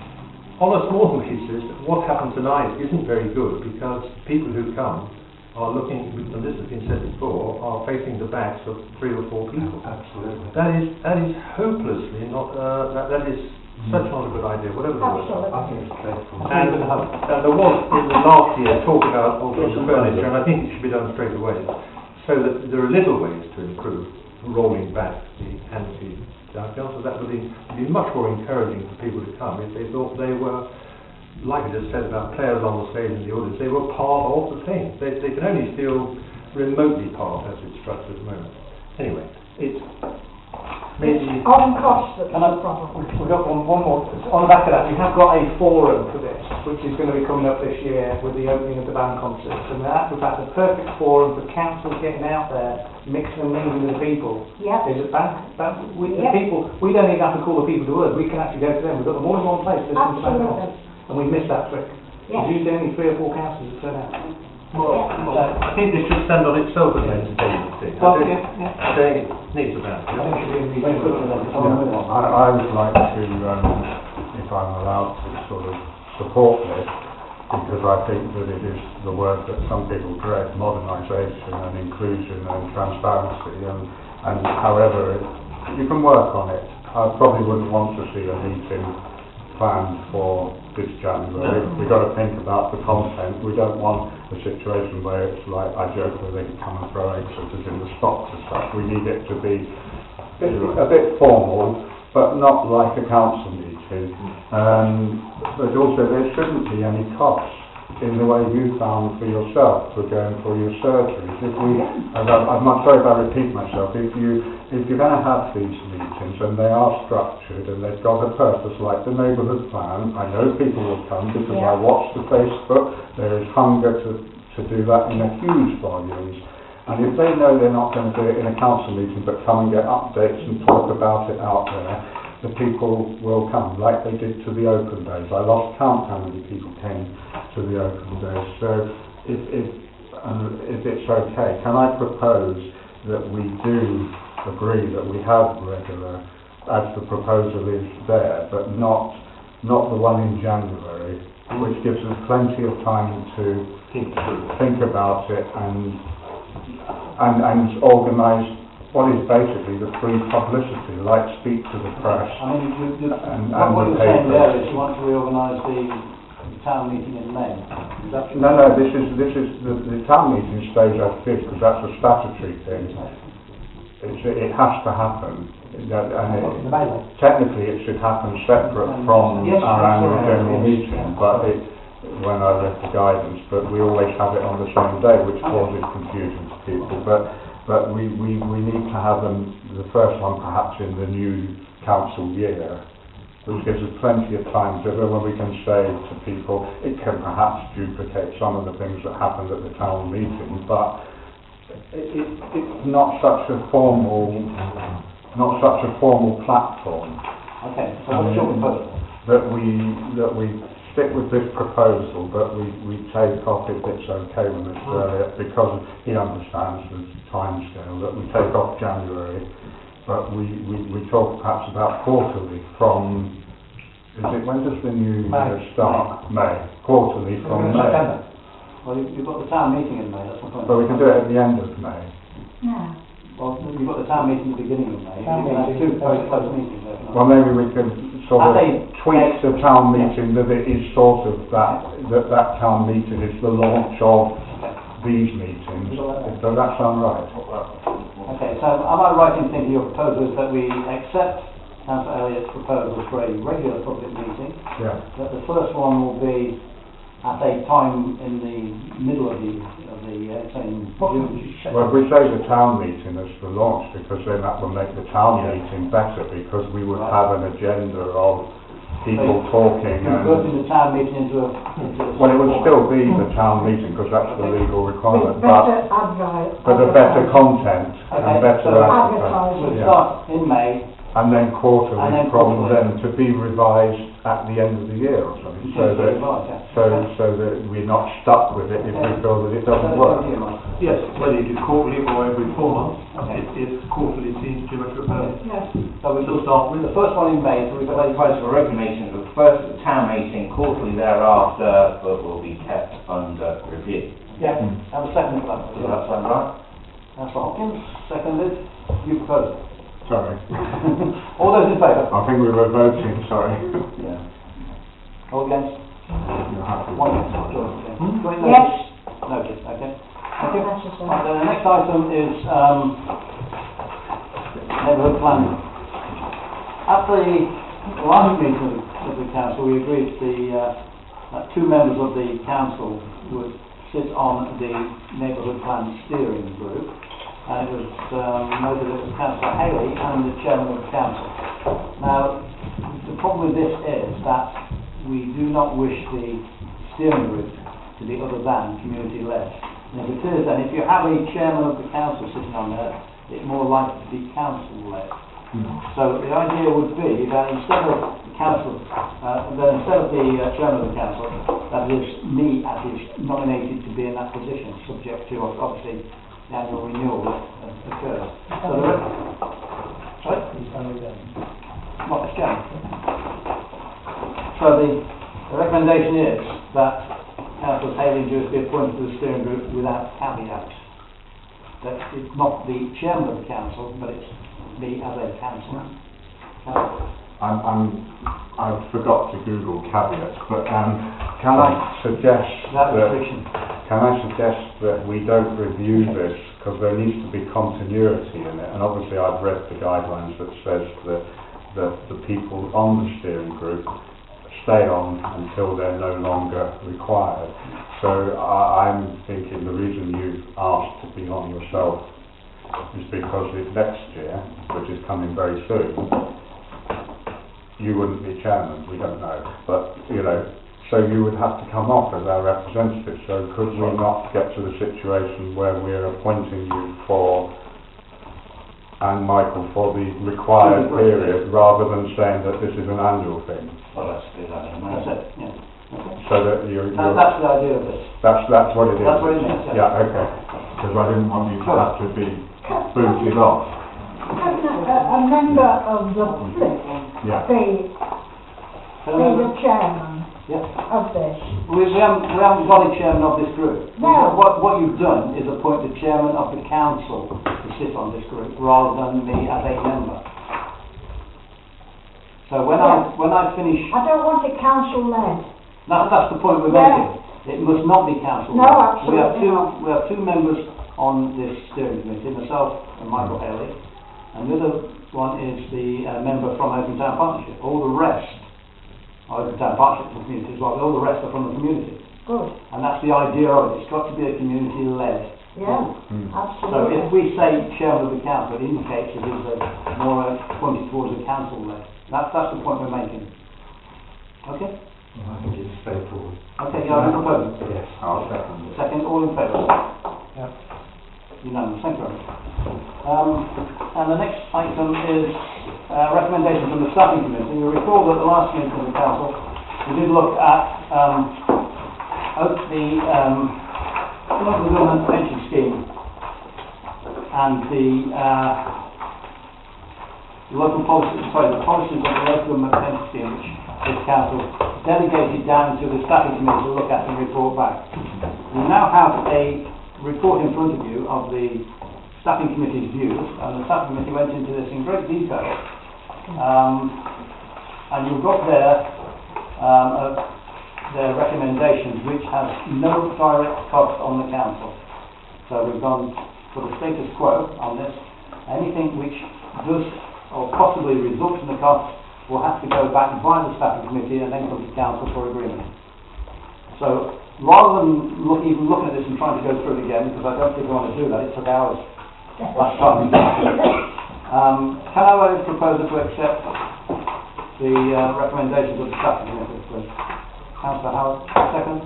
On a small basis, what happened tonight isn't very good, because people who come are looking, and this has been said before, are facing the backs of 3 or 4 people. Absolutely. That is hopelessly not, that is such not a good idea, whatever the word. I think it's dreadful. And there was in the last year talk about altering the furniture, and I think it should be done straight away, so that there are little ways to improve rolling back the anti-town council. That would be much more encouraging for people to come if they thought they were, like I just said about players on the stage and the audience, they were part of the thing. They can only feel remotely part as it's structured at the moment. Anyway, it's maybe... On cost, that's And the problem. we've got one more. On the back of that, we have got a forum for this, which is going to be coming up this year with the opening of the band concerts. And that's a perfect forum for councils getting out there, mixing and mingling with people. Yeah. There's a the Yeah. people, we don't even have to call the people to us, we can actually go to them. We've got them all in one place listening to band Absolutely. concerts. And we missed that trick. Yeah. There's usually only 3 or 4 councils that turn out. I think this should stand on itself as an entertainment thing. Well, I think it needs a balance. I would like to, if I'm allowed to sort of support this, because I think that it is the word that some people dread, modernisation and inclusion and transparency, and however you can work on it. I probably wouldn't want to see a meeting planned for this January. We've got to think about the content. We don't want a situation where it's like, I joke that they can come and throw egg shitters in the stocks and stuff. We need it to be a bit formal, but not like a council meeting. But also there shouldn't be any costs in the way you found for yourself for going for your surgeries. If we, I'm sorry if I repeat myself, if you're going to have these meetings and they are structured and they've got a purpose like the neighbourhood plan, I know people will come because I watch the Facebook, there is hunger to do that in a huge volumes. And if they know they're not going to do it in a council meeting but come and get updates and talk about it out there, the people will come, like they did to the open days. I lost count how many people came to the open days. So if it's okay, can I propose that we do agree that we have regular, as the proposal is there, but not the one in January, which gives us plenty of time to think about it and organise what is basically the free publicity, like speak to the press. I mean, the what you're saying there papers. is you want to reorganise the town meeting in May. Is that true? No, this is the town meeting stays as it is because that's a statutory thing. It has to happen. Technically, it should happen separate from our annual general meeting, but when I read the guidance, but we always have it on the same day, which causes confusion to people. But but we need to have the first one perhaps in the new council year, which gives us plenty of time to, when we can say to people, it can perhaps duplicate some of the things that happened at the town meeting, but it's not such a formal platform. Okay, so what's your proposal? That we stick with this proposal, but we take off, if it's okay with Mr. Elliott, because he understands the timescale, that we take off January, but we talk perhaps about quarterly from, when does the new year start? May. Quarterly from May. September. Well, you've got the town meeting in May, that's the point. But we can do it at the end of May. No. Well, you've got the town meeting at the beginning of May. You can have two very close meetings there. Well, maybe we could sort of tweak the town meeting that it is sort of that town meeting is the launch of these meetings. Does that sound right? Okay, so am I right in thinking your proposal is that we accept Councillor Elliott's proposal for a regular public meeting? Yeah. That the first one will be at a time in the middle of the say in June. Well, we say the town meeting as the launch, because then that will make the town meeting better, because we would have an agenda of people talking and... Converting the town meeting into a... Well, it would still be the town meeting, because that's the legal requirement, but a better content and better advertising. We'll start in May. And then quarterly from then to be revised at the end of the year or something, so that we're not stuck with it if we feel that it doesn't work. Yes, whether you do quarterly or every 4 months, if quarterly seems too much of a burden. So we'll start with the first one in May, so we've got a Proposal for regular meeting, the first town meeting, quarterly thereafter, but will be kept under review. Yeah, and the second one. Does that sound right? Councillor Hopkins, seconded. You propose it. Sorry. All those in favour? I think we were voting, sorry. Yeah. All against? One against. Yes. Noted, okay. Thank you. Necessary. Right, the next item is neighbourhood planning. At the last meeting of the council, we agreed that 2 members of the council would sit on the neighbourhood plan steering group. And it was noted that it was Councillor Haley and the chairman of the council. Now, the problem with this is that we do not wish the steering group to be other than community-led. And if it is, then if you have a chairman of the council sitting on there, it's more likely to be council-led. So the idea would be that instead of the council, instead of the chairman of the council, that is me as is nominated to be in that position, subject to obviously the annual renewal that occurs. So not the chairman. So the recommendation is that Councillor Haley and Jewett be appointed to the steering group without caveat. That it's not the chairman of the council, but it's me as a councillor. I forgot to Google caveats, but can I suggest that we don't review this, because there needs to be continuity in it, and obviously I've read the guidelines that says that the people on the steering group stay on until they're no longer required. So I'm thinking the reason you've asked to be on yourself is because if next year, which is coming very soon, you wouldn't be chairman, we don't know, but so you would have to come off as our representative. So could we not get to the situation where we're appointing you and Michael for the required period, rather than saying that this is an annual thing? Well, let's do that in a minute. That's it, yeah. So that that's the idea of this. That's what it is. That's what it means, yeah. Okay. Because I didn't want you to have to be booted off. A member of the flip be the chairman of this. We haven't got a chairman of this group. No. What you've done is appoint the chairman of the council to sit on this group, rather than me as a member. So when I finish... I don't want it council-led. That's the point we're making. It must not be council-led. No, absolutely We have 2 members on this steering committee, myself and Michael Haley, and the other one is the member from Oakham Town Partnership. All the rest, Oakham Town Partnership community as well, all the rest are from the community. Good. And that's the idea of it. It's got to be a community-led Yeah, Mm. So absolutely. if we say chairman of the council, it indicates that it's more pointed towards a council led. That's the point we're making. Okay? I think it's straightforward. Okay, you have a proposal? Yes. I'll second it. Second, all in favour? Yeah. Unanimous, thank you very much. And the next item is recommendation from the staffing committee. You recall that the last meeting of the council, we did look at the local government pension scheme and the local policies, the policies of the local government pension scheme, which this council delegated down to the staffing committee to look at and report back. We now have a report in front of you of the staffing committee's views, and the staffing committee went into this in great detail. And you've got there their recommendations, which has no direct cost on the council. So we've gone for the status quo on this. Anything which does or possibly results in the cost will have to go back via the staffing committee and then come to council for agreement. So rather than even looking at this and trying to go through it again, because I don't think we want to do that, it took hours last time. Can I have a proposal to accept the recommendations of the staffing committee, please? Councillor Howard, second.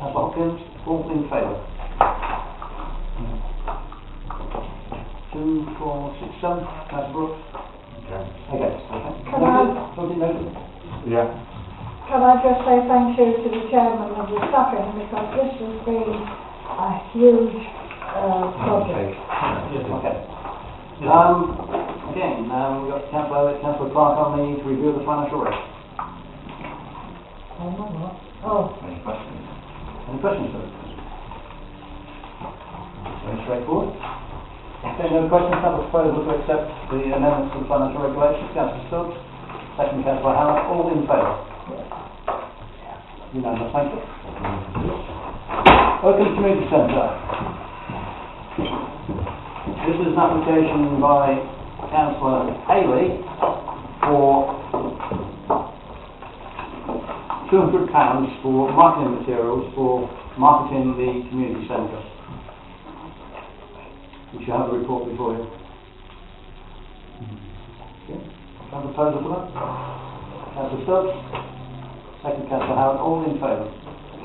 Councillor Hopkins, all in favour? 2, 4, 6, 7. Councillor Brooks? Okay. Against, okay. Can I- Noted, noted. Yeah. Can I just say thank you to the chairman of the staffing, because this has been a huge project. Okay. Again, we've got Councillor Clark on the to review the financial rate. Oh, Any questions? Any questions, sir? Very straightforward. Okay, no questions. Have a proposal to accept the amendments to the financial regulations. Councillor Stubbs, second Councillor Howard, all in favour? Unanimous, thank you. Oakham Community Centre. This is an application by Councillor Haley for £200 for marketing materials for marketing the community centre. You should have a report before you. Okay. Have a proposal for that? Councillor Stubbs, second Councillor Howard, all in favour?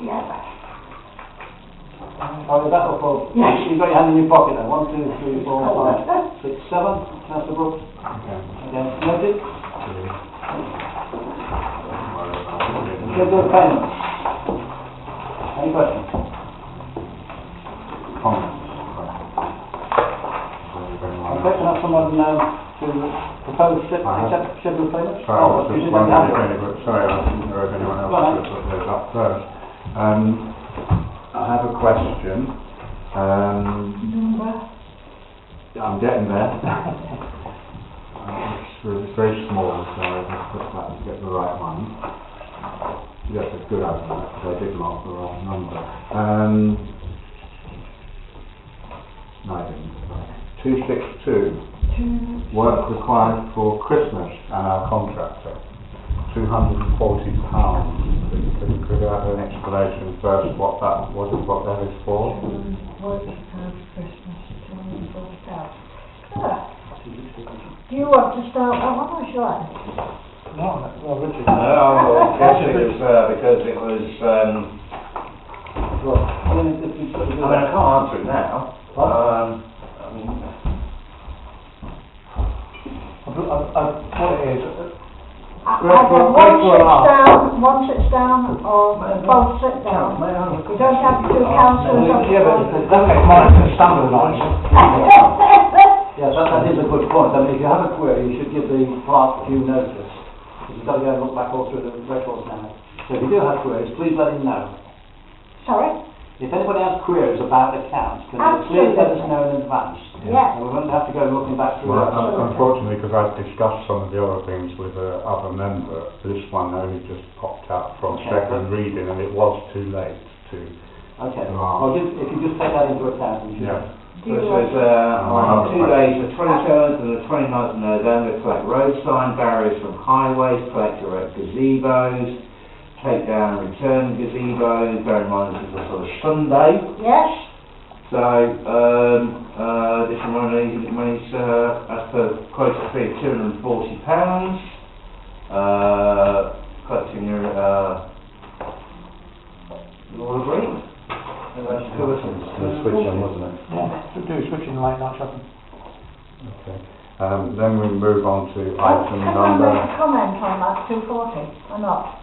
yeah. Oh, is that all for? Yes. You've got your hand in your pocket then. 1, 2, 3, 4, 5, 6, 7. Councillor Brooks? Okay. Again, noted. Schedule of payments. Any questions? Comments? Okay, can I have someone to propose accept schedule of payments? Sorry, I was you just didn't have wondering it. if anybody, sorry, I didn't know if anyone else Go on. could put those up first. I have a question. I'm getting there. It's very small, so I just put that to get the right one. Yes, it's good idea, because I did mark the wrong number. No, I didn't. 262, work required for Christmas and our contractor. £240. Could I have an explanation first what that is for? Do you want to start that one, or shall I? No, well, Richard. No, I guess it was because it was. Well, I mean, if you sort of do I mean, I that. can't answer it now. I mean, What it is, Once it's down, or both sit down. You don't have two councillors on yeah, but the that makes mine standardised. Yes, that is a good point. I mean, if you have a query, you should give the clerk due notice. Because you've got to go and look back all through the records now. So if you do have queries, please let him know. Sorry? If anybody has queries about accounts, can you please let us know in advance? Yes. And we won't have to go looking back through Well, that. unfortunately, because I've discussed some of the other things with other member, this one only just popped out from Okay. second reading, and it was too late to. Okay. Well, if you just take that into account, we should. Yeah. so it says on 2 days, the 27th and the 29th of November, collect road sign barriers from highways, collect erect gazebos, take down and return gazebos. Bear in mind this is a sort of Sunday. Yes? So, additional money's, as per quoted fee of £240, collecting your, you all agree? The switch on, wasn't it? Yeah, do switching late night shopping. Okay. Then we move on to item Can I number... make a comment on that 240 or not?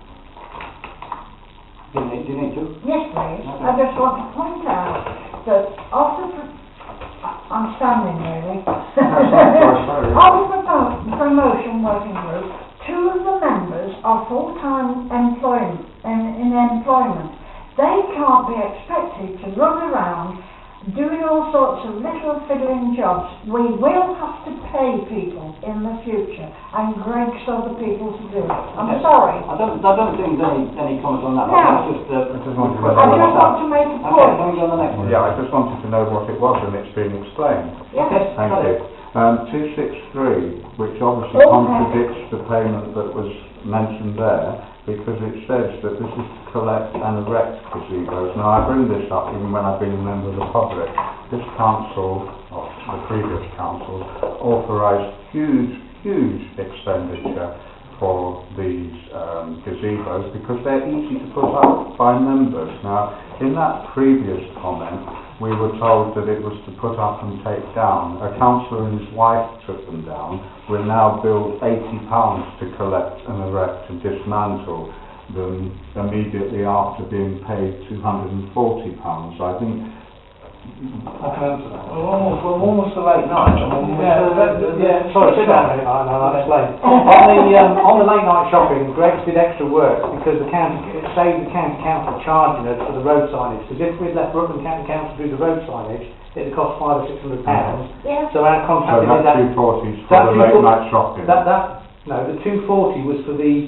Do you need to? Yes, please. I just want to point out that of the, I'm standing really, of the promotion working group, 2 of the members are full-time employment, in employment. They can't be expected to run around doing all sorts of little fiddling jobs. We will have to pay people in the future, and Greg saw the people to do it. I'm sorry. I don't think there's any comment on that. No. That's just I just wanted to I just want to make a Okay, point. can we go on the next one? Yeah, I just wanted to know what it was and it's been explained. Yes. Thank you. 263, which obviously Okay. contradicts the payment that was mentioned there, because it says that this is to collect and erect gazebos. Now, I bring this up even when I've been a member of the public. This council, or the previous council, authorised huge expenditure for these gazebos because they're easy to put up by members. Now, in that previous comment, we were told that it was to put up and take down. A councillor and his wife took them down. We're now billed £80 to collect and erect and dismantle them immediately after being paid £240. I think... I can answer that. We're almost to late night. Sorry, sit down a minute, I'll explain. On the late night shopping, Greg's did extra work because it saved the county council charging us for the road signage. Because if we'd left Rutland County Council to do the road signage, it'd cost £500 or £600. Yes. So our So contract did that that. 240 is for the late night shopping. No, the 240 was for the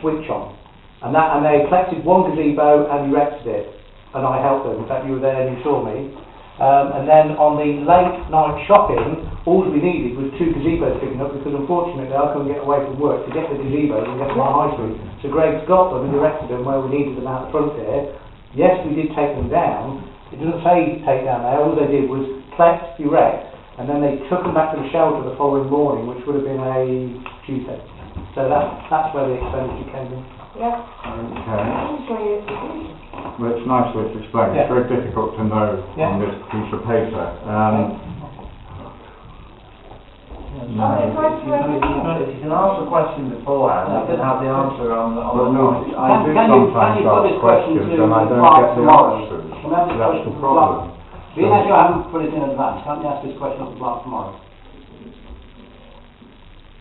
switch on. And they collected one gazebo and erected it. And I helped them. In fact, you were there and you saw me. And then on the late night shopping, all we needed was 2 gazebos picking up because unfortunately I couldn't get away from work to get the gazebos and get them on high street. So Greg's got them and erected them where we needed them out the front there. Yes, we did take them down. It doesn't say take down there. All they did was collect, erect, and then they took them back to the shelter the following morning, which would have been a Tuesday. So that's where the expenditure came in. Yes. Okay. Usually it is. Well, it's nice that it's explained. Yeah. It's very difficult to know on this piece of paper. No. If you can ask the question beforehand, you can have the answer on the... Well, no, I do Can sometimes you put ask this question questions to and I don't Mark get the tomorrow? answers. Can we have this That's question the to problem. Being as you haven't put it in advance, can't you ask this question of Mark tomorrow?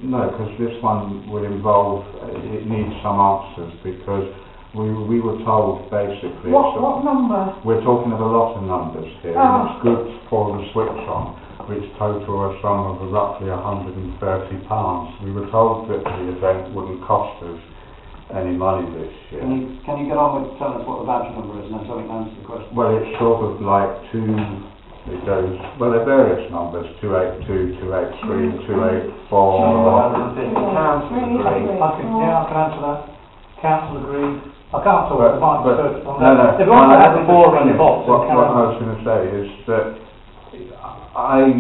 No, because this one will involve, it needs some answers because we were told basically... What number? We're talking of a lot of numbers here, and it's good for the switch on, which total a sum of roughly £130. We were told that the event wouldn't cost us any money this year. Can you get on with telling us what the voucher number is and then so we can answer the question? Well, it's sort of like it goes, well, there are various numbers, 282, 283, 284. £250 for the green. I can answer that. Council agreed. I can't talk about it. No. If you want to have the ball in the box, What I was going to say is that I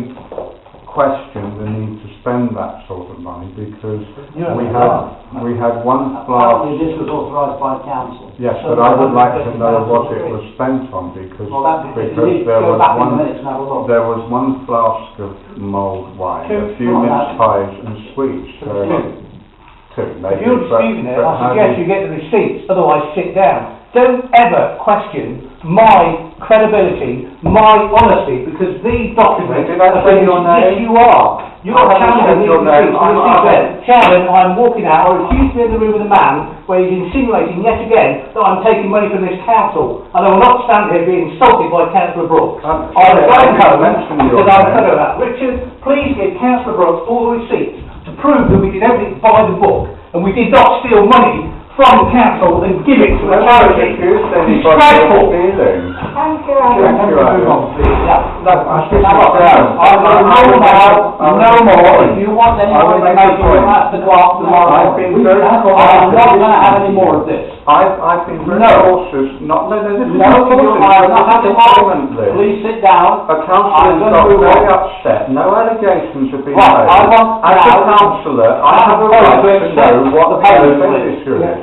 question the need to spend that sort of money because we had one flask. Apparently this was authorised by council. Yes, So but I would like to know £150 what it was spent on because you need to go back in a minute and have a look. there was one flask of mulled wine, a few mince pies and sweets. Two, maybe. If you're disputing it, I suggest you get the receipts, otherwise sit down. Don't ever question my credibility, my honesty, because these documents... Did I say your name? Yes, you are. You're challenging these receipts. Chairman, I'm walking out. I refuse to be in the room with a man where he's insinuating yet again that I'm taking money from this council, and I will not stand here being insulted by Councillor Brooks. I'm going home because I've heard of that. Richard, please give Councillor Brooks all the receipts to prove that we did everything by the book, and we did not steal money from the council and give it to a charity. Disgraceful. Thank you, Thank you, Alan. Alan. No, I think no more. point. If you want any I more will make a information, you point. ask the clerk tomorrow. I've been very I'm not going to have any more of this. I've been very No. cautious, not, no, this is No, you are not having Parliament list. Please sit down. A councillor I'm got gonna move very on. upset, no allegations have been Right, made. I want As a now- councillor, I have a right to know what the expenditure is.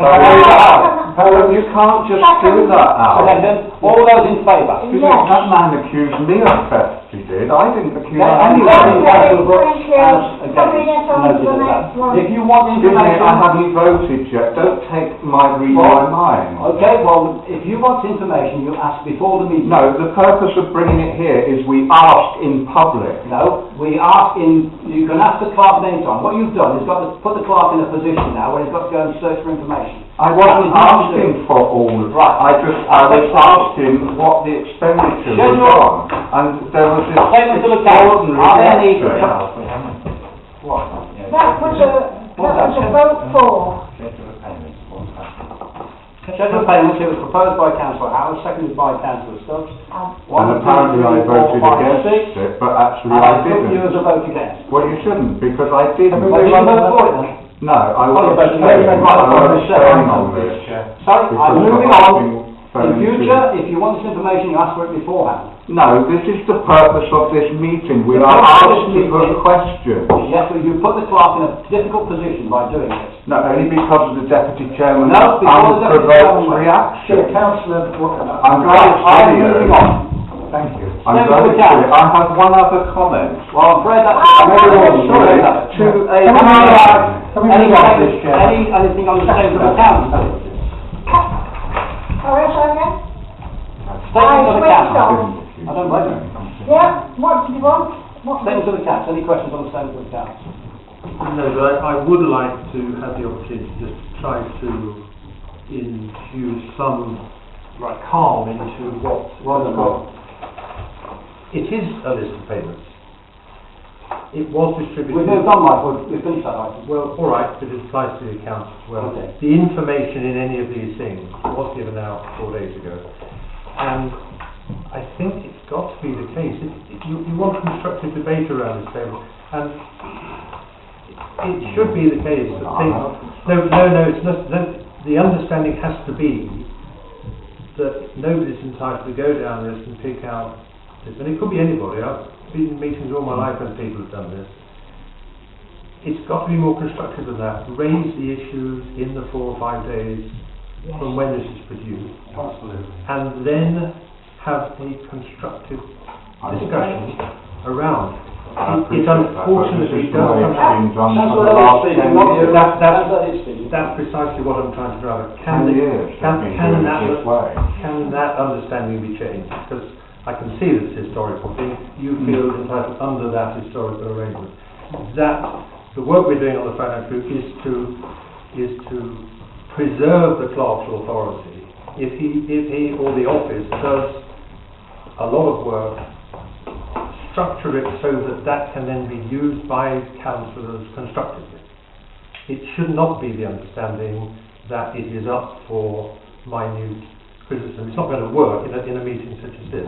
You can't just do that, Al. Second, all those in favour? Yes. That man accused me of theft, he did, I didn't accuse Okay, anyone. anybody, Okay, Councillor Brooks, thank you. has Can we again get on to the noted next that. one? If you want Excuse me, I information... haven't voted yet, don't take read my mind. Okay, well, if you want information, you ask before the meeting. No, the purpose of bringing it here is we ask in public. No, we ask you can ask the clerk at any time. What you've done is got to put the clerk in a position now where he's got to go and search for information. I wasn't asking for all, Right. I was asking what the expenditure was Schedule. on, and there was this Statement to the council. extraordinary Are there any... reaction. What? That was a vote for. Schedule of payments, it was proposed by Councillor Howard, seconded by Councillor Stubbs. And apparently I voted against it, but actually And I I put you didn't. as a vote against. Well, you shouldn't, because I didn't. Well, you can vote for it then. No, I Oh, was but you made abstaining, the right I was one, abstaining on this. Sorry, because I'm of moving having on. phone In future, if you want this information, you ask for it beforehand. No, this is the purpose of this meeting, we The are purpose of asked this to put meeting- questions. Yes, but you put the clerk in a difficult position by doing this. No, only because of the deputy chairman's No, because the deputy unprovoked chairman- reaction. Councillor, I'm glad it's I'm video. moving on. thank you. I'm Stay glad with it's the video. I have one other comment. Well, I'm afraid that's... Oh, Sorry. To a Anything on the statement of accounts? All right, okay? Statement of switched accounts. on. I don't blame you. Yeah, what do you want? What? Statement of accounts. Any questions on the statement of accounts? No, but I would like to have the opportunity to just try to infuse some calm into what has got. It is a list of payments. It was distributed. We've moved on, Mike. We've finished that item. Well, all right, but it applies to the accounts as well. Okay. The information in any of these things was given out 4 days ago, and I think it's got to be the case. You want constructive debate around this table, and it should be the case that things... No, it's not. No, the understanding has to be that nobody's entitled to go down this and pick out this, and it could be anybody. I've been in meetings all my life when people have done this. It's got to be more constructive than that. Raise the issues in the 4 or 5 days from when this is produced. Absolutely. And then have a constructive discussion around. It unfortunately does come out. That's precisely what I'm trying to drive at. Can that understanding be changed? Because I can see this historical thing. You feel entitled under that historical arrangement. That the work we're doing on the finance group is to preserve the clerk's authority. If he or the office does a lot of work, structure it so that can then be used by councillors constructively. It should not be the understanding that it is up for minute criticism. It's not going to work in a meeting such as this.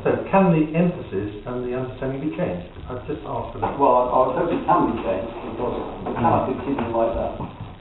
So can the emphasis and the understanding be changed? I've just asked for that. Well, I would hope it can be changed, because it cannot continue like that.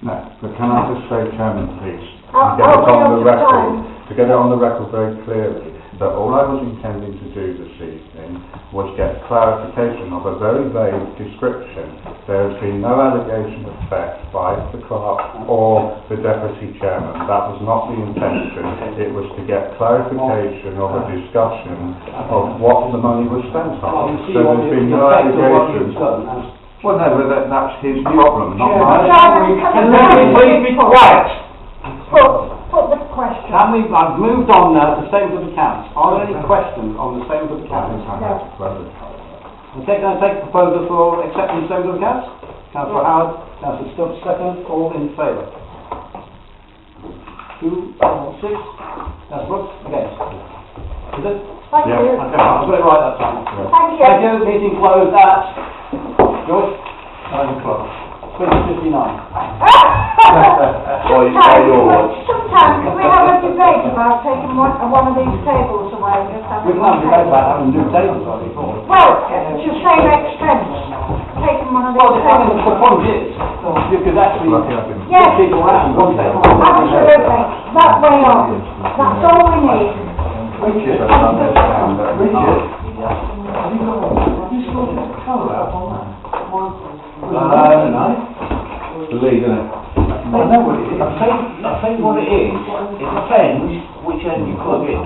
No, but can I just say, Chairman, please, Are to get it we on up the to record, time? to get it on the record very clearly, that all I was intending to do this evening was get clarification of a very vague description. There has been no allegation of theft by the clerk or the deputy chairman. That was not the intention. It was to get clarification of a discussion of what the money was spent Well, on. you see So what there's the been no effect of what you've allegations. done has... Well, no, but that's his problem, not mine. Can we please be quiet? Put the question. I've moved on now to statement of accounts. Are there any questions on the statement of accounts? Okay, can I take a proposal for accepting the statement of accounts? Councillor Howard, Councillor Stubbs, second. All in favour? 2, 6. Councillor Brooks, against. Is it? Thank Yeah. you. Okay, I've got it right that time. Thank you. Thank you. Meeting closed at... George? 9 o'clock. 6:59. Sometimes we have a debate about taking one of these tables away and just having We can have a one debate table. about having new tables on before. Well, to save expense, taking one of Well, these the things. point is, you could actually Yes, get people around, one day. absolutely, that way on, that's all we need. Richard, have you sorted the colour out on that? No. Believe in it. I know what it is. I think what it is, it depends which end you plug in.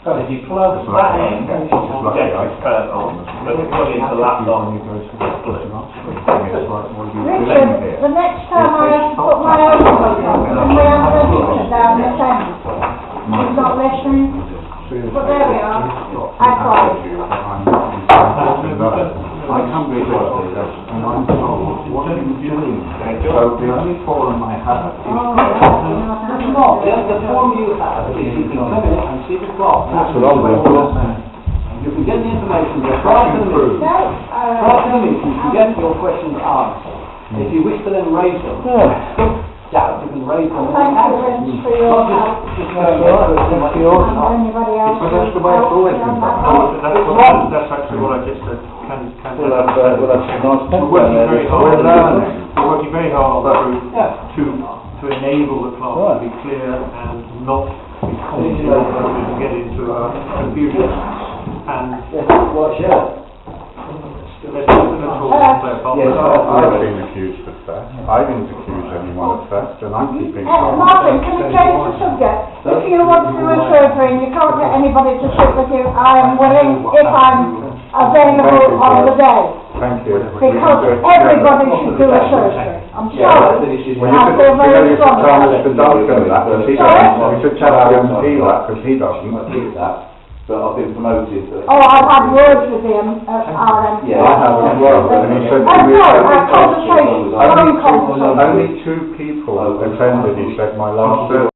If you plug that end into the external, then you plug into laptop. Richard, the next time I have to put my own plug on, and we have a visitor down this end. He's not listening, but there we are, I tried. I come before this, and I'm told, what are you doing? So the only problem I have is... It's not, the problem you have is you can come in and see the clock. That's what I'm going for. You can get the information, prior to the meeting, you can get your questions answered. If you wish to then raise them, doubt, you can raise them. Thank you, Vince, for your help. Anybody else? But that's the way it's always been done. That's actually what I just said. We'll have some nice We're working very hard. We're working very hard Yeah. to enable the clock to be clear and not be complicated and get into confusion. And let's all play I've been accused of theft. I didn't accuse anyone of theft, and I'm keeping calm. Martin, can we change the subject? If you want to do a surgery and you can't get anybody to sit with you, I am willing if I'm available on the day. Thank you. Because everybody should do a surgery. I'm sorry. Well, I feel very you should tell strongly. Mr. Duncan that, because he doesn't. You should tell the MP that, because he doesn't. But I've been promoted. Oh, I've had words with him at RM. Yeah, I have as well. And he said Oh, no, I concentrate, phone conversation. only two people attended, he said, my last